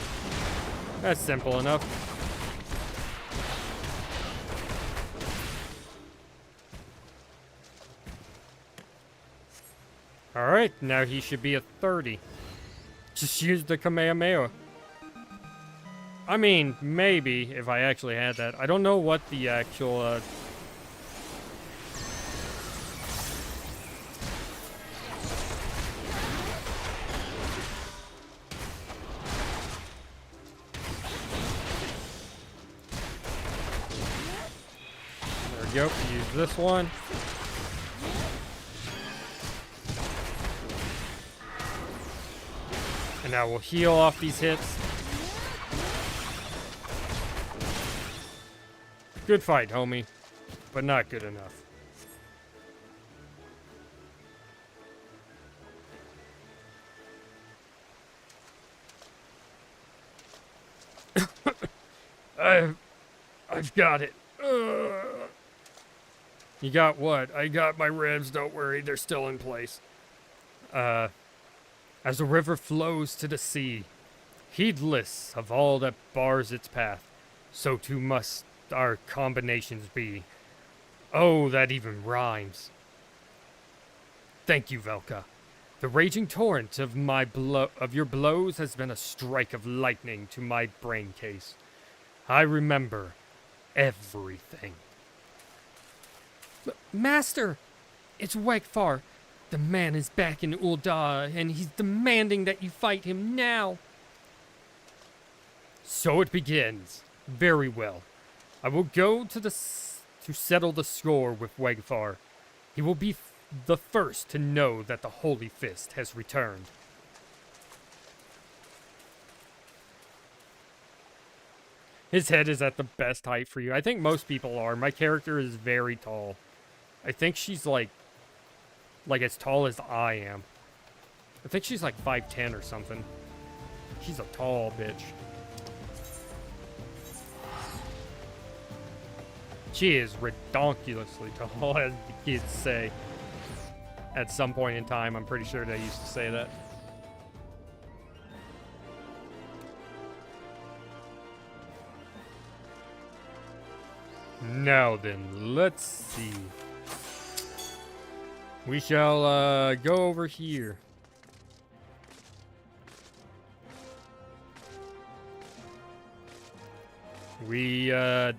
That's simple enough. Alright, now he should be a 30. Just use the Kamehameha. I mean, maybe, if I actually had that. I don't know what the actual, There we go, use this one. And now we'll heal off these hits. Good fight, homie. But not good enough. I've got it. You got what? I got my ribs, don't worry, they're still in place. As the river flows to the sea, heedless of all that bars its path, so too must our combinations be. Oh, that even rhymes. Thank you, Velka. The raging torrent of your blows has been a strike of lightning to my brain case. I remember everything. Master! It's Wegfar. The man is back in Ul'dah, and he's demanding that you fight him now. So it begins. Very well. I will go to settle the score with Wegfar. He will be the first to know that the Holy Fist has returned. His head is at the best height for you. I think most people are. My character is very tall. I think she's like as tall as I am. I think she's like 5'10" or something. She's a tall bitch. She is redonkulously tall, as the kids say. At some point in time, I'm pretty sure they used to say that. Now then, let's see. We shall go over here. We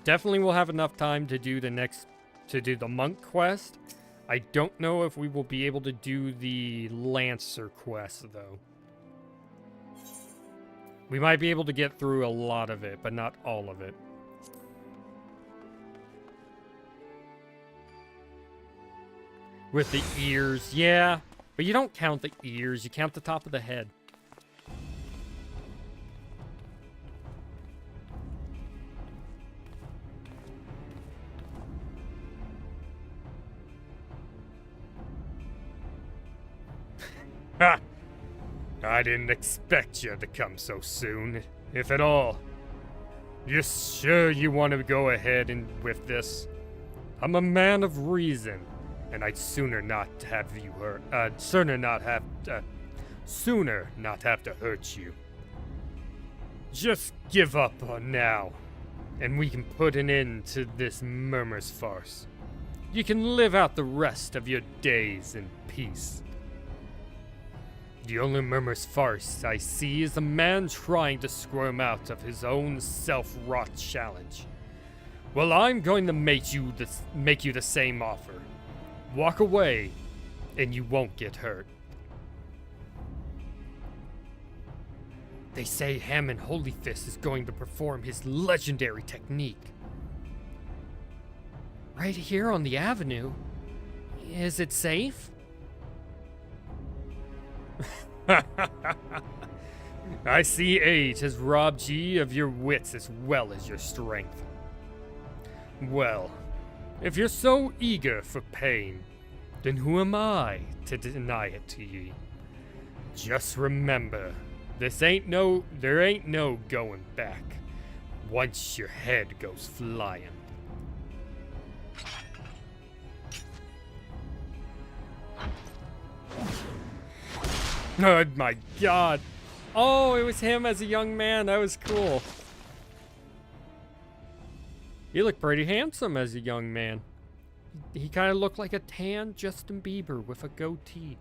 definitely will have enough time to do the monk quest. I don't know if we will be able to do the Lancer quest though. We might be able to get through a lot of it, but not all of it. With the ears, yeah. But you don't count the ears, you count the top of the head. Ha! I didn't expect you to come so soon, if at all. You sure you want to go ahead and with this? I'm a man of reason. And I'd sooner not have you hurt. Sooner not have to hurt you. Just give up on now, and we can put an end to this murmur's farce. You can live out the rest of your days in peace. The only murmur's farce I see is a man trying to squirm out of his own self-wrought challenge. Well, I'm going to make you the same offer. Walk away, and you won't get hurt. They say Hammond Holyfist is going to perform his legendary technique. Right here on the avenue. Is it safe? I see age has robbed ye of your wits as well as your strength. Well, if you're so eager for pain, then who am I to deny it to ye? Just remember, there ain't no going back once your head goes flying. Oh my god. Oh, it was him as a young man. That was cool. He looked pretty handsome as a young man. He kind of looked like a tan Justin Bieber with a goatee.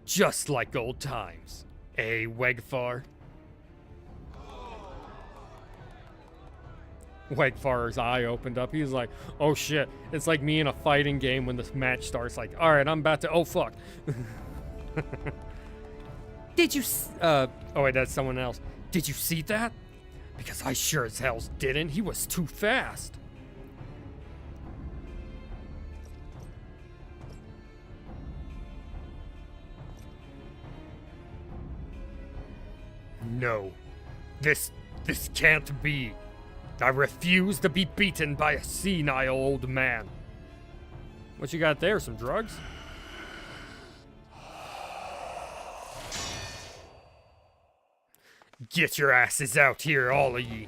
Just like old times. Eh, Wegfar? Wegfar's eye opened up. He was like, oh shit. It's like me in a fighting game when this match starts. Like, alright, I'm about to. Oh fuck. Did you. Oh wait, that's someone else. Did you see that? Because I sure as hell didn't. He was too fast. No. This can't be. I refuse to be beaten by a senile old man. What you got there? Some drugs? Get your asses out here, all of ye.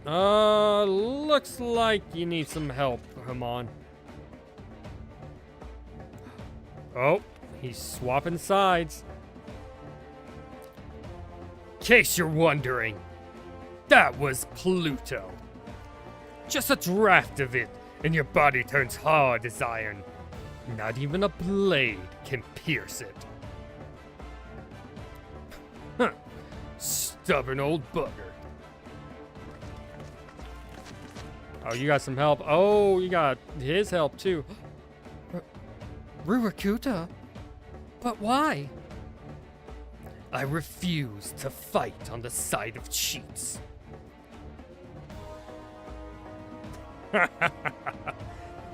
Looks like you need some help, Haman. Oh, he's swapping sides. Case you're wondering, that was Pluto. Just a draft of it, and your body turns hard as iron. Not even a blade can pierce it. Huh. Stubborn old bugger. Oh, you got some help. Oh, you got his help too. Ruakuta? But why? I refuse to fight on the side of cheats.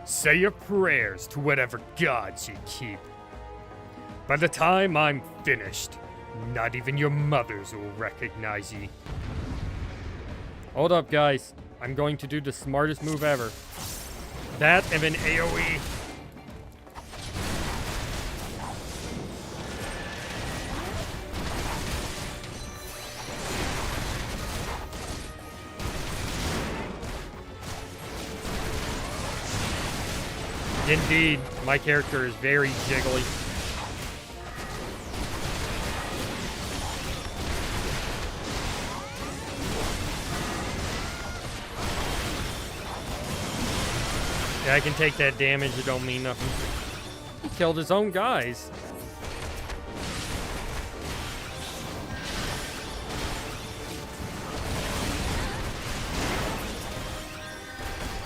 Say your prayers to whatever gods you keep. By the time I'm finished, not even your mothers will recognize ye. Hold up, guys. I'm going to do the smartest move ever. That and an AoE. Indeed, my character is very jiggly. Yeah, I can take that damage, it don't mean nothing. He killed his own guys.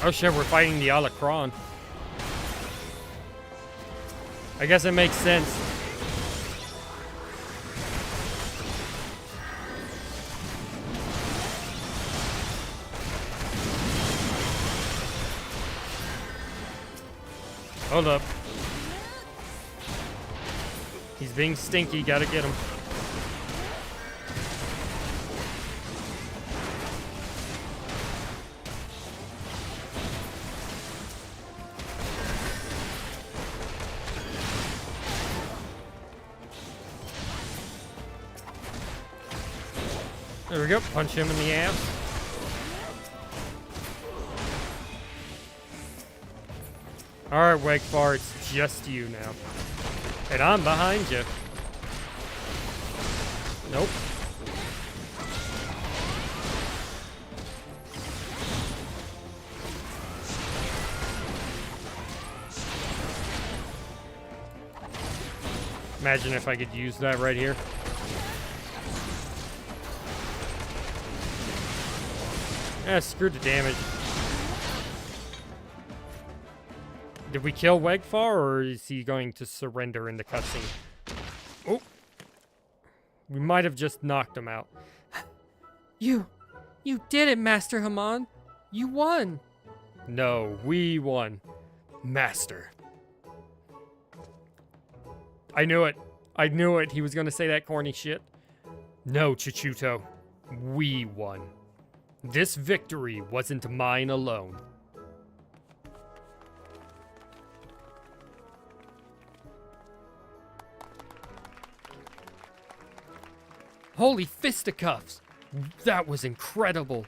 Oh shit, we're fighting the Alacron. I guess it makes sense. Hold up. He's being stinky, gotta get him. There we go, punch him in the ass. Alright, Wegfar, it's just you now. And I'm behind you. Nope. Imagine if I could use that right here. Yeah, screw the damage. Did we kill Wegfar, or is he going to surrender in the cutscene? Oh! We might have just knocked him out. You did it, Master Haman. You won. No, we won. Master. I knew it. I knew it. He was gonna say that corny shit. No, Chichuto. We won. This victory wasn't mine alone. Holy fisticuffs! That was incredible.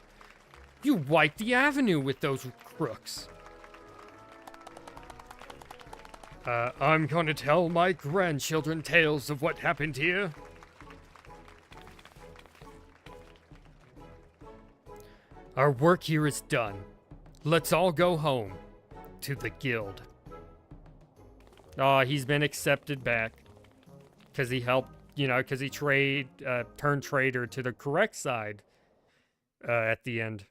You wiped the avenue with those crooks. I'm gonna tell my grandchildren tales of what happened here. Our work here is done. Let's all go home. To the guild. Oh, he's been accepted back. Because he helped, because he turned traitor to the correct side at the end.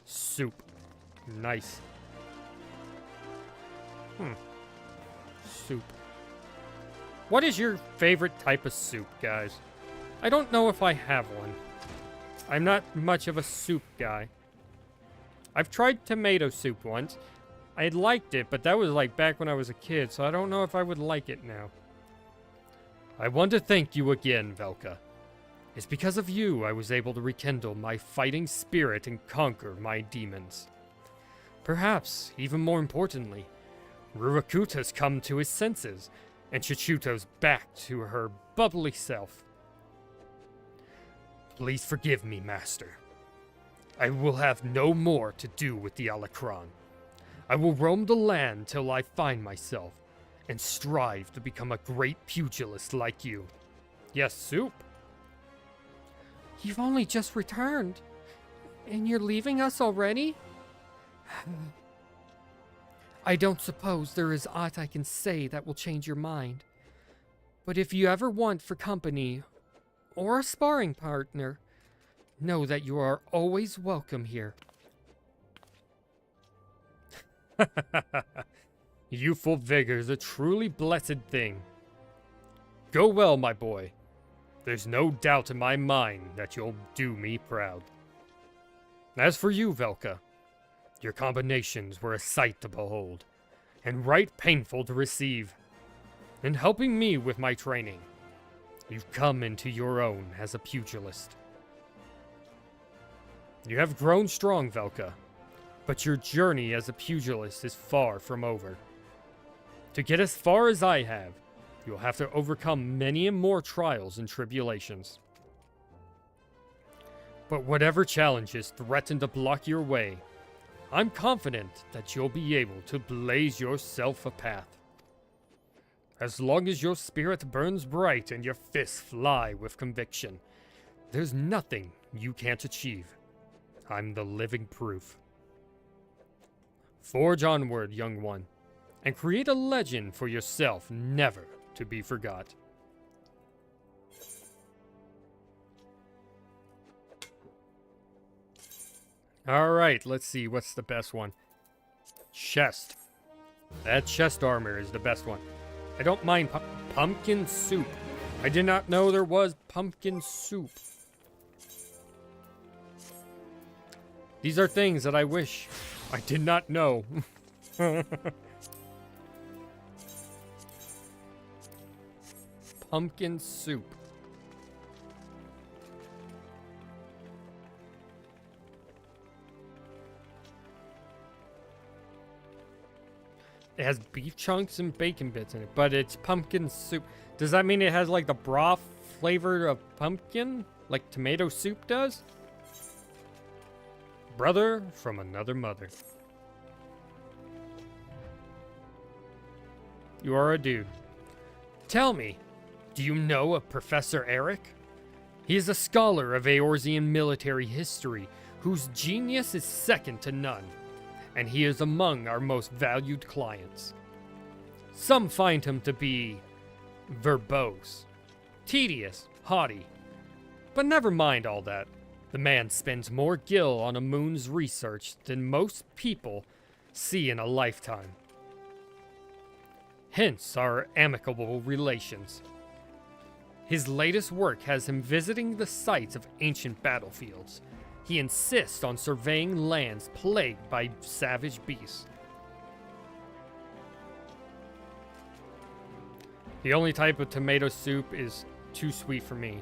Soup. Nice. Soup. What is your favorite type of soup, guys? I don't know if I have one. I'm not much of a soup guy. I've tried tomato soup once. I liked it, but that was like back when I was a kid, so I don't know if I would like it now. I want to thank you again, Velka. It's because of you I was able to rekindle my fighting spirit and conquer my demons. Perhaps, even more importantly, Rurakuta's come to his senses, and Chichuto's back to her bubbly self. Please forgive me, Master. I will have no more to do with the Alacron. I will roam the land till I find myself, and strive to become a great pugilist like you. Yes, soup. You've only just returned. And you're leaving us already? I don't suppose there is aught I can say that will change your mind. But if you ever want for company, or a sparring partner, know that you are always welcome here. Youthful vigor is a truly blessed thing. Go well, my boy. There's no doubt in my mind that you'll do me proud. As for you, Velka, your combinations were a sight to behold, and right painful to receive. In helping me with my training, you've come into your own as a pugilist. You have grown strong, Velka, but your journey as a pugilist is far from over. To get as far as I have, you'll have to overcome many and more trials and tribulations. But whatever challenges threaten to block your way, I'm confident that you'll be able to blaze yourself a path. As long as your spirit burns bright and your fists fly with conviction, there's nothing you can't achieve. I'm the living proof. Forge onward, young one, and create a legend for yourself never to be forgot. Alright, let's see. What's the best one? Chest. That chest armor is the best one. I don't mind pumpkin soup. I did not know there was pumpkin soup. These are things that I wish I did not know. Pumpkin soup. It has beef chunks and bacon bits in it, but it's pumpkin soup. Does that mean it has like the broth flavor of pumpkin? Like tomato soup does? Brother from another mother. You are a dude. Tell me, do you know of Professor Eric? He is a scholar of Eorzean military history, whose genius is second to none, and he is among our most valued clients. Some find him to be verbose, tedious, haughty, but never mind all that. The man spends more gil on a moon's research than most people see in a lifetime. Hence our amicable relations. His latest work has him visiting the sites of ancient battlefields. He insists on surveying lands plagued by savage beasts. The only type of tomato soup is too sweet for me.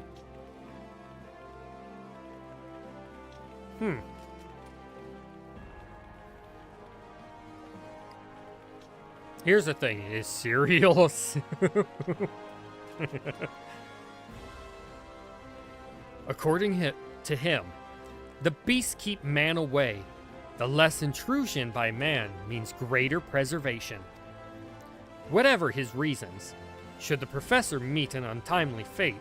Here's the thing, is cereal... According to him, the beasts keep man away. The less intrusion by man means greater preservation. Whatever his reasons, should the professor meet an untimely fate,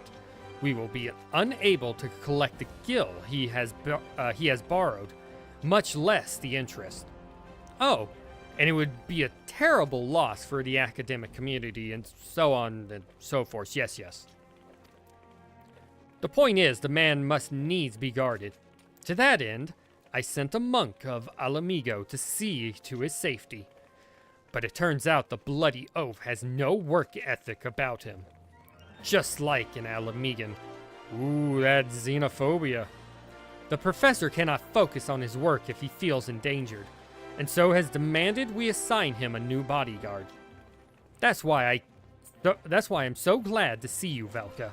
we will be unable to collect the gil he has borrowed, much less the interest. Oh, and it would be a terrible loss for the academic community and so on and so forth. Yes, yes. The point is, the man must needs be guarded. To that end, I sent a monk of Alamigo to see to his safety. But it turns out the bloody oaf has no work ethic about him. Just like an Alamigan. Ooh, that xenophobia. The professor cannot focus on his work if he feels endangered, and so has demanded we assign him a new bodyguard. That's why I'm so glad to see you, Velka.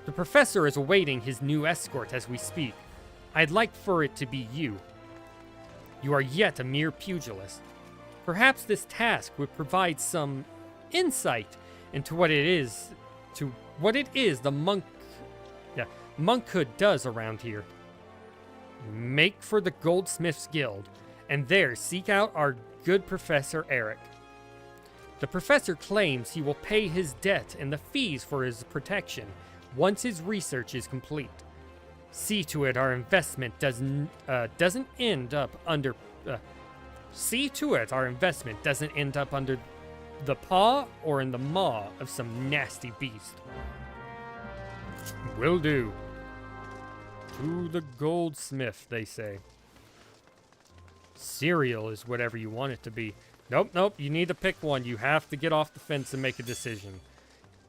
The professor is awaiting his new escort as we speak. I'd like for it to be you. You are yet a mere pugilist. Perhaps this task would provide some insight into what it is the monkhood does around here. Make for the Goldsmiths Guild, and there seek out our good Professor Eric. The professor claims he will pay his debt and the fees for his protection once his research is complete. See to it our investment doesn't end up under the paw or in the maw of some nasty beast. Will do. To the goldsmith, they say. Cereal is whatever you want it to be. Nope, you need to pick one. You have to get off the fence and make a decision.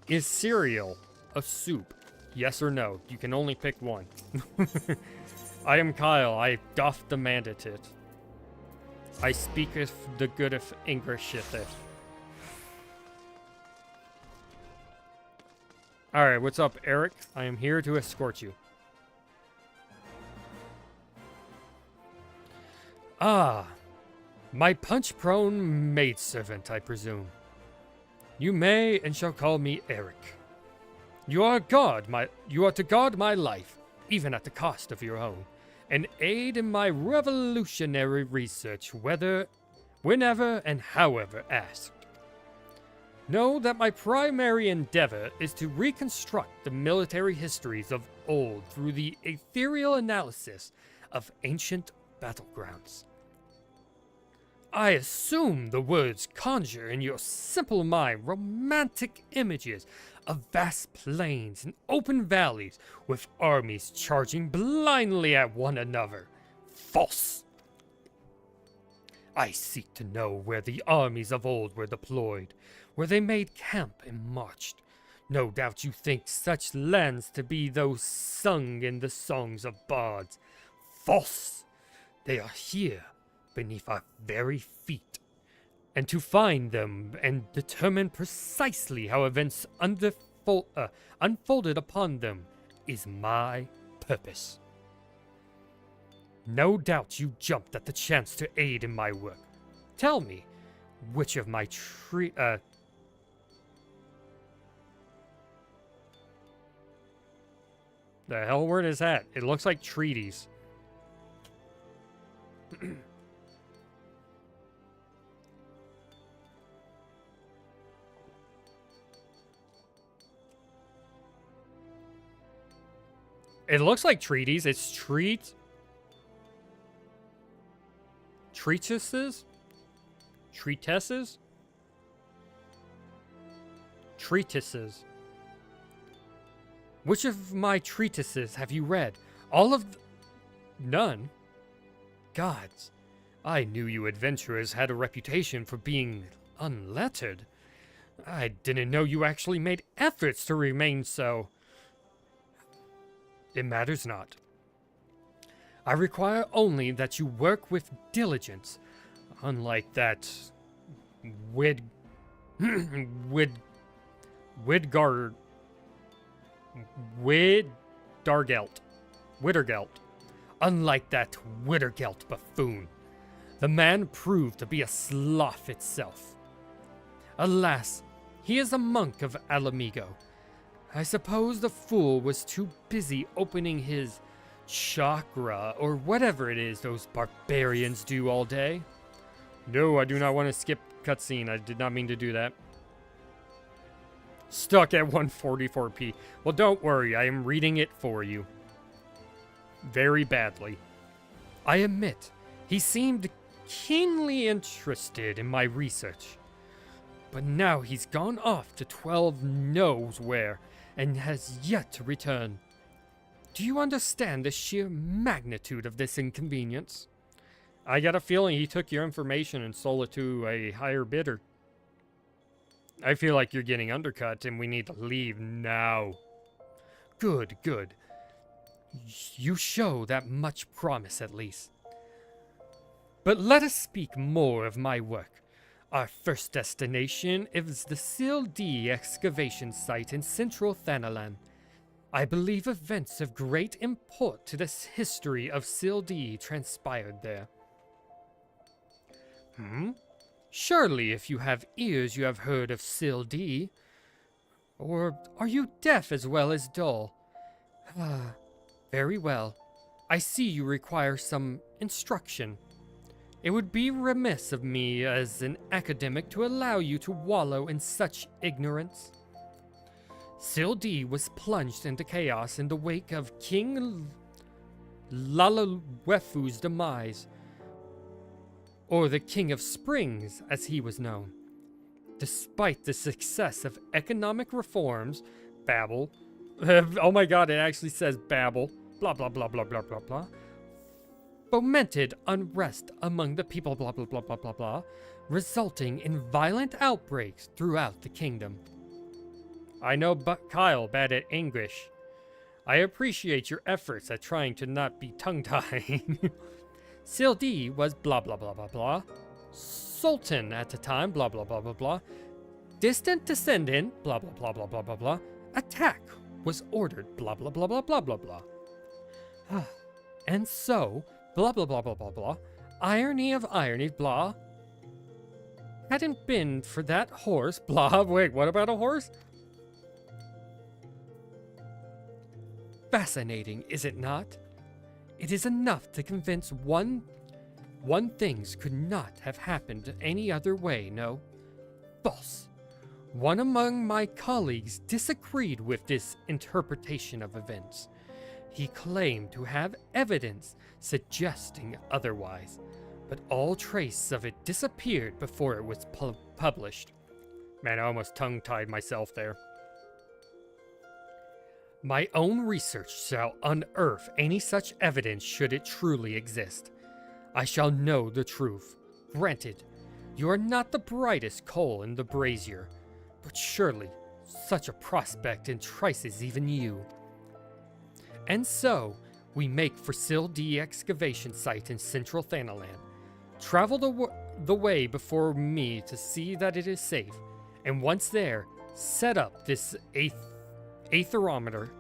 Is cereal a soup? Yes or no? You can only pick one. I am Kyle. I doth demand it. I speaketh the good of Englisheth it. Alright, what's up, Eric? I am here to escort you. Ah, my punch-prone maidservant, I presume. You may and shall call me Eric. You are to guard my life, even at the cost of your own, and aid in my revolutionary research whenever and however asked. Know that my primary endeavor is to reconstruct the military histories of old through the ethereal analysis of ancient battlegrounds. I assume the words conjure in your simple mind romantic images of vast plains and open valleys with armies charging blindly at one another. False! I seek to know where the armies of old were deployed, where they made camp and marched. No doubt you think such lands to be those sung in the songs of bards. False! They are here, beneath our very feet. And to find them and determine precisely how events unfolded upon them is my purpose. No doubt you jumped at the chance to aid in my work. Tell me, which of my the hell word is that? It looks like treaties. It looks like treaties. It's treatises? Treatises? Treatises. Which of my treatises have you read? All of None? Gods, I knew you adventurers had a reputation for being unlettered. I didn't know you actually made efforts to remain so. It matters not. I require only that you work with diligence, unlike that Widdargelt. Unlike that Widdargelt buffoon. The man proved to be a sloth itself. Alas, he is a monk of Alamigo. I suppose the fool was too busy opening his chakra or whatever it is those barbarians do all day. No, I do not want to skip cutscene. I did not mean to do that. Stuck at 144p. Well, don't worry. I am reading it for you. Very badly. I admit, he seemed keenly interested in my research. But now he's gone off to 12 knows where and has yet to return. Do you understand the sheer magnitude of this inconvenience? I got a feeling he took your information and sold it to a higher bidder. I feel like you're getting undercut and we need to leave now. Good, good. You show that much promise at least. But let us speak more of my work. Our first destination is the Sil D excavation site in central Thanalan. I believe events of great import to the history of Sil D transpired there. Surely if you have ears you have heard of Sil D. Or are you deaf as well as dull? Very well. I see you require some instruction. It would be remiss of me as an academic to allow you to wallow in such ignorance. Sil D was plunged into chaos in the wake of King Lalawefu's demise, or the King of Springs as he was known. Despite the success of economic reforms, Babel, oh my god, it actually says Babel, blah blah blah blah blah blah blah, fomented unrest among the people, blah blah blah blah blah blah, resulting in violent outbreaks throughout the kingdom. I know Kyle bad at English. I appreciate your efforts at trying to not be tongue-tied. Sil D was blah blah blah blah blah, Sultan at the time, blah blah blah blah blah, distant descendant, blah blah blah blah blah blah blah, attack was ordered, blah blah blah blah blah blah blah. And so, blah blah blah blah blah blah, irony of irony, blah. Hadn't been for that horse, blah. Wait, what about a horse? Fascinating, is it not? It is enough to convince one things could not have happened any other way, no? False. One among my colleagues disagreed with this interpretation of events. He claimed to have evidence suggesting otherwise, but all trace of it disappeared before it was published. Man, I almost tongue-tied myself there. My own research shall unearth any such evidence should it truly exist. I shall know the truth. Granted, you are not the brightest coal in the brazier, but surely such a prospect entices even you. And so, we make for Sil D excavation site in central Thanalan. Travel the way before me to see that it is safe, and once there, set up this aetherometer.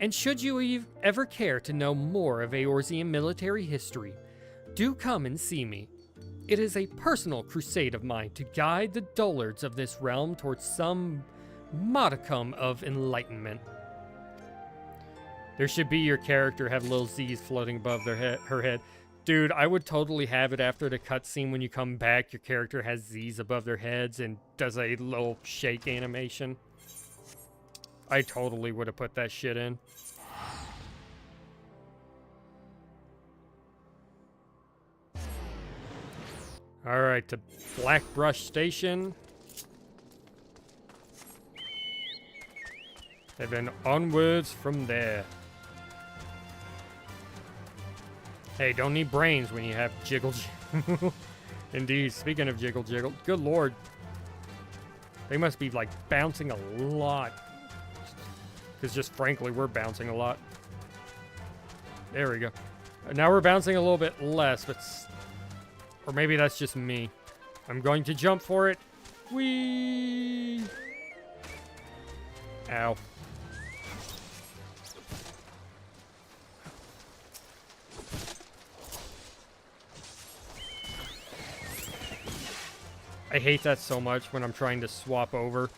And should you ever care to know more of Eorzean military history, do come and see me. It is a personal crusade of mine to guide the dullards of this realm towards some modicum of enlightenment. There should be your character have little Z's floating above her head. Dude, I would totally have it after the cutscene when you come back, your character has Z's above their heads and does a little shake animation. I totally would have put that shit in. Alright, to Black Brush Station. And then onwards from there. Hey, don't need brains when you have Jiggle Jiggle. Indeed, speaking of Jiggle Jiggle, good lord. They must be, like, bouncing a lot. Because just frankly, we're bouncing a lot. There we go. Now we're bouncing a little bit less, but... Or maybe that's just me. I'm going to jump for it. Whee! Ow. I hate that so much when I'm trying to swap over.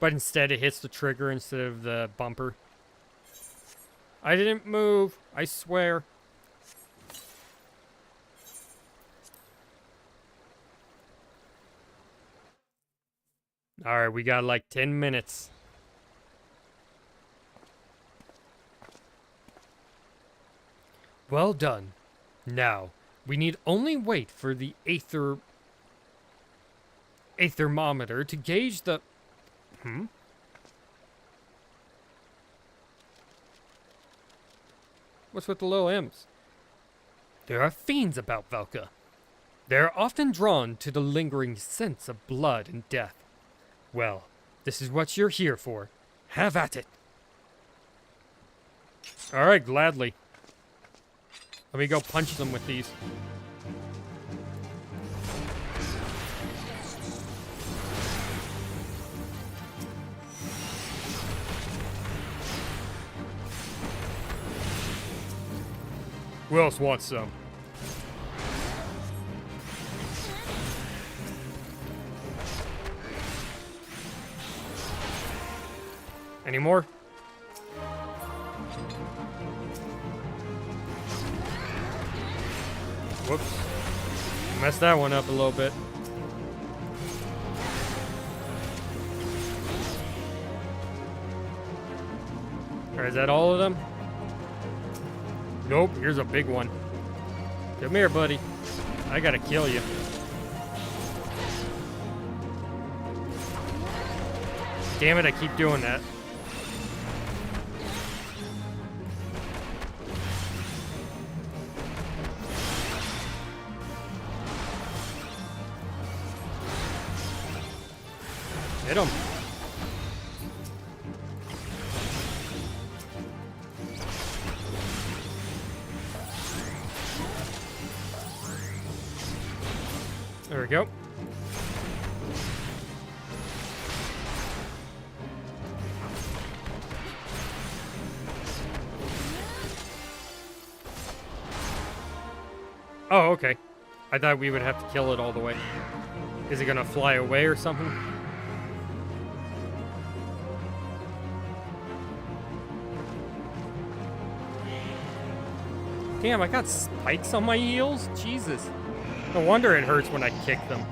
But instead it hits the trigger instead of the bumper. I didn't move, I swear. Alright, we got like 10 minutes. Well done. Now, we need only wait for the a thermometer to gauge the... What's with the little imps? There are fiends about Velka. They are often drawn to the lingering sense of blood and death. Well, this is what you're here for. Have at it. Alright, gladly. Let me go punch them with these. Who else wants some? Any more? Whoops. Messed that one up a little bit. Alright, is that all of them? Nope, here's a big one. Come here, buddy. I gotta kill you. Damn it, I keep doing that. Hit him. There we go. Oh, okay. I thought we would have to kill it all the way. Is it gonna fly away or something? Damn, I got spikes on my heels? Jesus. No wonder it hurts when I kick them.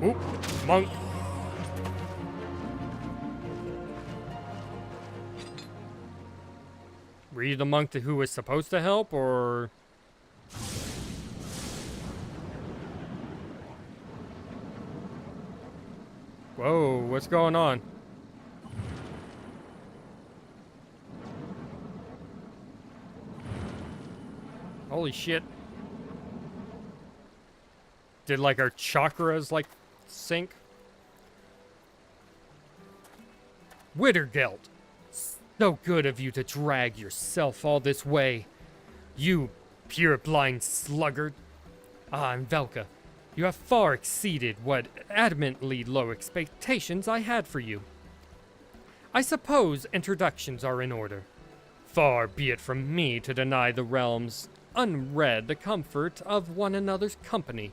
Oop, monk. Were you the monk who was supposed to help, or... Whoa, what's going on? Holy shit. Did like our chakras like sink? Wittergeld. So good of you to drag yourself all this way. You pure-blind sluggard. Ah, and Velka, you have far exceeded what adamantly low expectations I had for you. I suppose introductions are in order. Far be it from me to deny the realms unread the comfort of one another's company.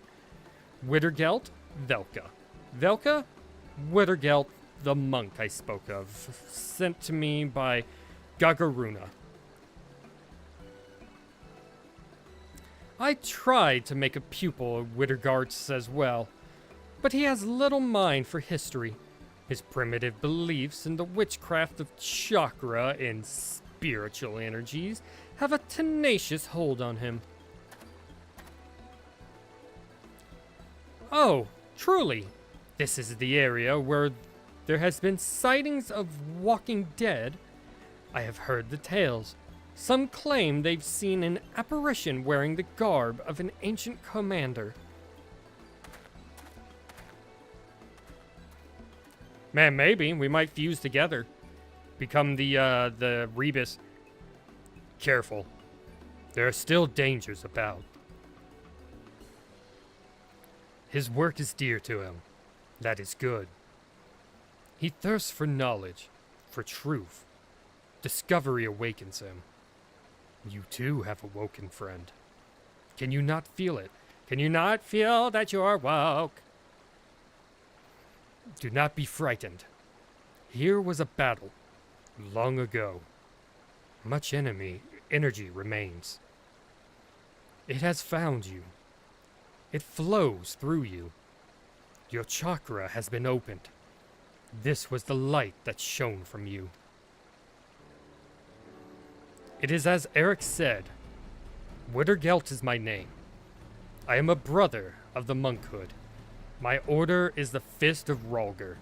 Wittergeld, Velka. Velka, Wittergeld, the monk I spoke of, sent to me by Gagaruna. I tried to make a pupil of Wittergard's as well, but he has little mind for history. His primitive beliefs in the witchcraft of chakra and spiritual energies have a tenacious hold on him. Oh, truly, this is the area where there has been sightings of walking dead. I have heard the tales. Some claim they've seen an apparition wearing the garb of an ancient commander. Man, maybe we might fuse together. Become the Rebus. Careful. There are still dangers about. His work is dear to him. That is good. He thirsts for knowledge, for truth. Discovery awakens him. You too have awoken, friend. Can you not feel it? Can you not feel that you're woke? Do not be frightened. Here was a battle long ago. Much energy remains. It has found you. It flows through you. Your chakra has been opened. This was the light that shone from you. It is as Eric said. Wittergelt is my name. I am a brother of the monkhood. My order is the Fist of Rhalgr.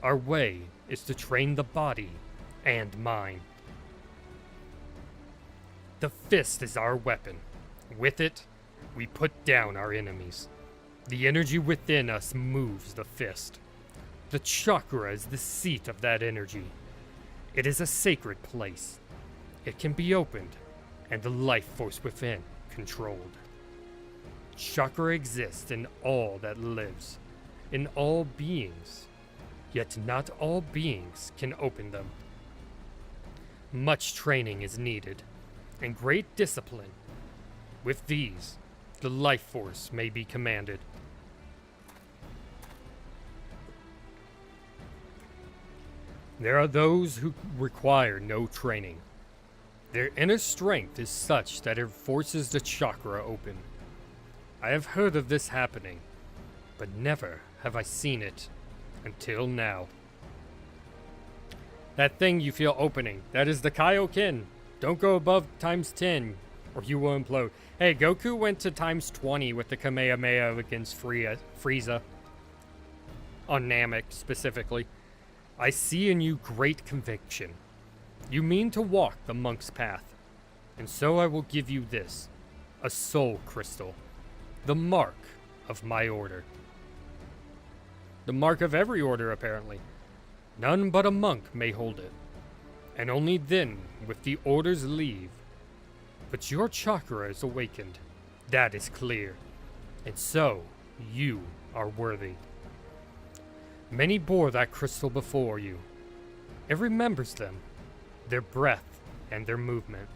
Our way is to train the body and mind. The fist is our weapon. With it, we put down our enemies. The energy within us moves the fist. The chakra is the seat of that energy. It is a sacred place. It can be opened, and the life force within controlled. Chakra exists in all that lives, in all beings, yet not all beings can open them. Much training is needed, and great discipline. With these, the life force may be commanded. There are those who require no training. Their inner strength is such that it forces the chakra open. I have heard of this happening, but never have I seen it until now. That thing you feel opening, that is the Kaioken. Don't go above ×10, or you will implode. Hey, Goku went to ×20 with the Kamehameha against Frieza. On Namek, specifically. I see in you great conviction. You mean to walk the monk's path, and so I will give you this, a soul crystal, the mark of my order. The mark of every order, apparently. None but a monk may hold it, and only then with the order's leave. But your chakra is awakened, that is clear, and so you are worthy. Many bore that crystal before you. It remembers them, their breath and their movement.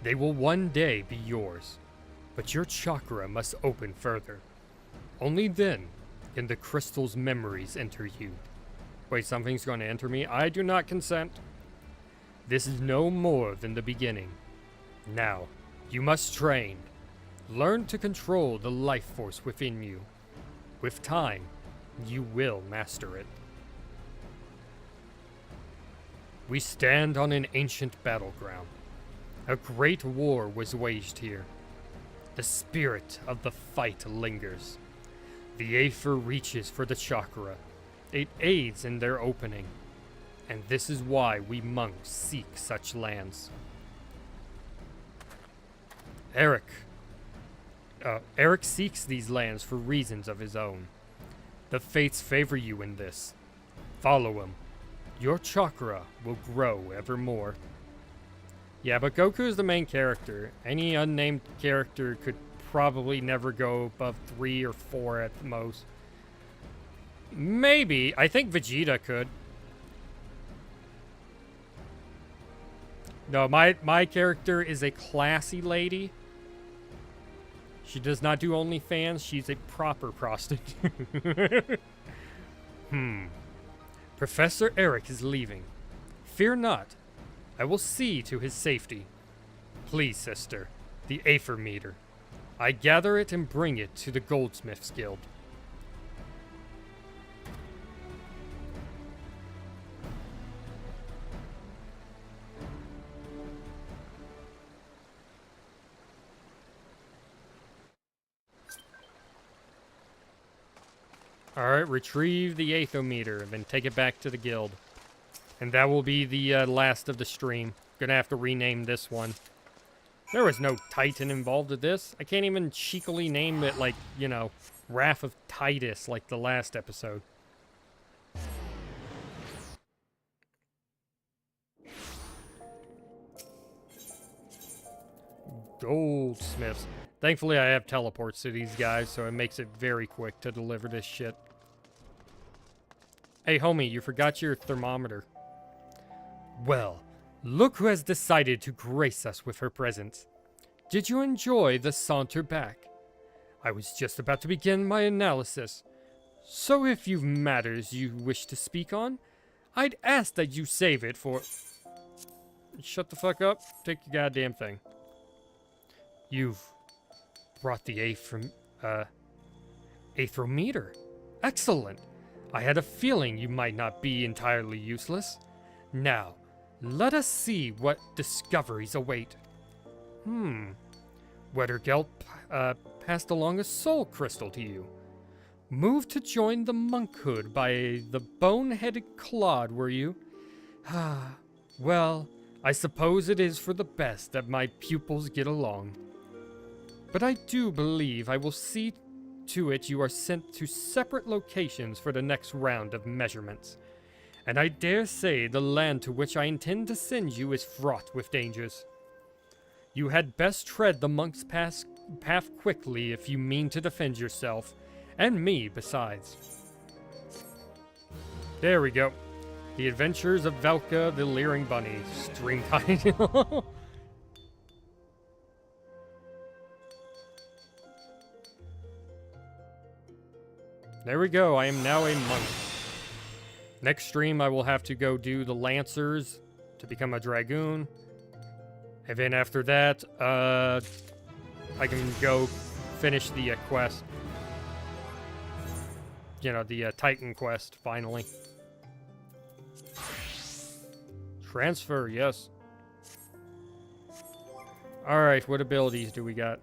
They will one day be yours, but your chakra must open further. Only then can the crystal's memories enter you. Wait, something's going to enter me? I do not consent. This is no more than the beginning. Now, you must train. Learn to control the life force within you. With time, you will master it. We stand on an ancient battleground. A great war was waged here. The spirit of the fight lingers. The Aether reaches for the chakra. It aids in their opening. And this is why we monks seek such lands. Eric seeks these lands for reasons of his own. The fates favor you in this. Follow him. Your chakra will grow ever more. Yeah, but Goku is the main character. Any unnamed character could probably never go above 3 or 4 at the most. Maybe. I think Vegeta could. No, my character is a classy lady. She does not do OnlyFans. She's a proper prostitute. Professor Eric is leaving. Fear not. I will see to his safety. Please, sister, the Aether meter. I gather it and bring it to the Goldsmiths Guild. Alright, retrieve the Aethometer and then take it back to the guild. And that will be the last of the stream. Gonna have to rename this one. There was no Titan involved with this. I can't even cheekily name it like, you know, Wrath of Titus like the last episode. Goldsmiths. Thankfully, I have teleports to these guys, so it makes it very quick to deliver this shit. Hey, homie, you forgot your thermometer. Well, look who has decided to grace us with her presence. Did you enjoy the saunter back? I was just about to begin my analysis. So if you've matters you wish to speak on, I'd ask that you save it for... Shut the fuck up. Take your goddamn thing. You've brought the aethrometer. Excellent. I had a feeling you might not be entirely useless. Now, let us see what discoveries await. Wettergelt passed along a soul crystal to you. Moved to join the monkhood by the bone-headed clod, were you? Ah, well, I suppose it is for the best that my pupils get along. But I do believe I will see to it you are sent to separate locations for the next round of measurements. And I dare say the land to which I intend to send you is fraught with dangers. You had best tread the monk's path quickly if you mean to defend yourself, and me besides. There we go. The Adventures of Velka the Leering Bunny. Stream title. There we go. I am now a monk. Next stream, I will have to go do the Lancers to become a Dragoon. And then after that, I can go finish the quest. You know, the Titan quest, finally. Transfer, yes. Alright, what abilities do we got?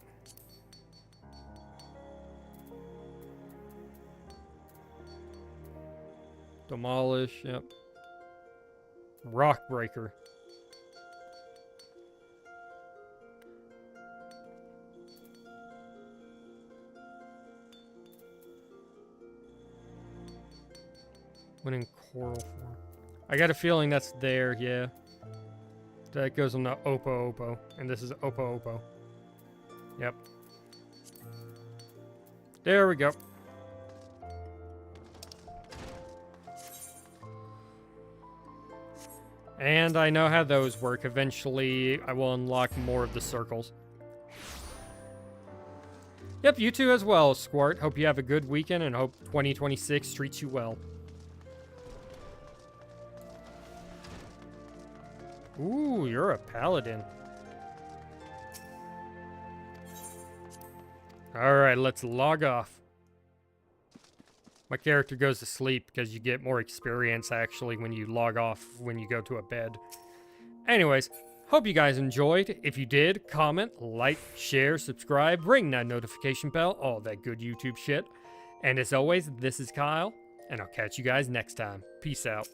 Demolish, yep. Rock Breaker. When in coral form. I got a feeling that's there, yeah. That goes on the Oppo Oppo. And this is Oppo Oppo. Yep. There we go. And I know how those work. Eventually, I will unlock more of the circles. Yep, you too as well, Squirt. Hope you have a good weekend and hope 2026 treats you well. Ooh, you're a paladin. Alright, let's log off. My character goes to sleep because you get more experience actually when you log off when you go to a bed. Anyways, hope you guys enjoyed. If you did, comment, like, share, subscribe, ring that notification bell, all that good YouTube shit. And as always, this is Kyle, and I'll catch you guys next time. Peace out.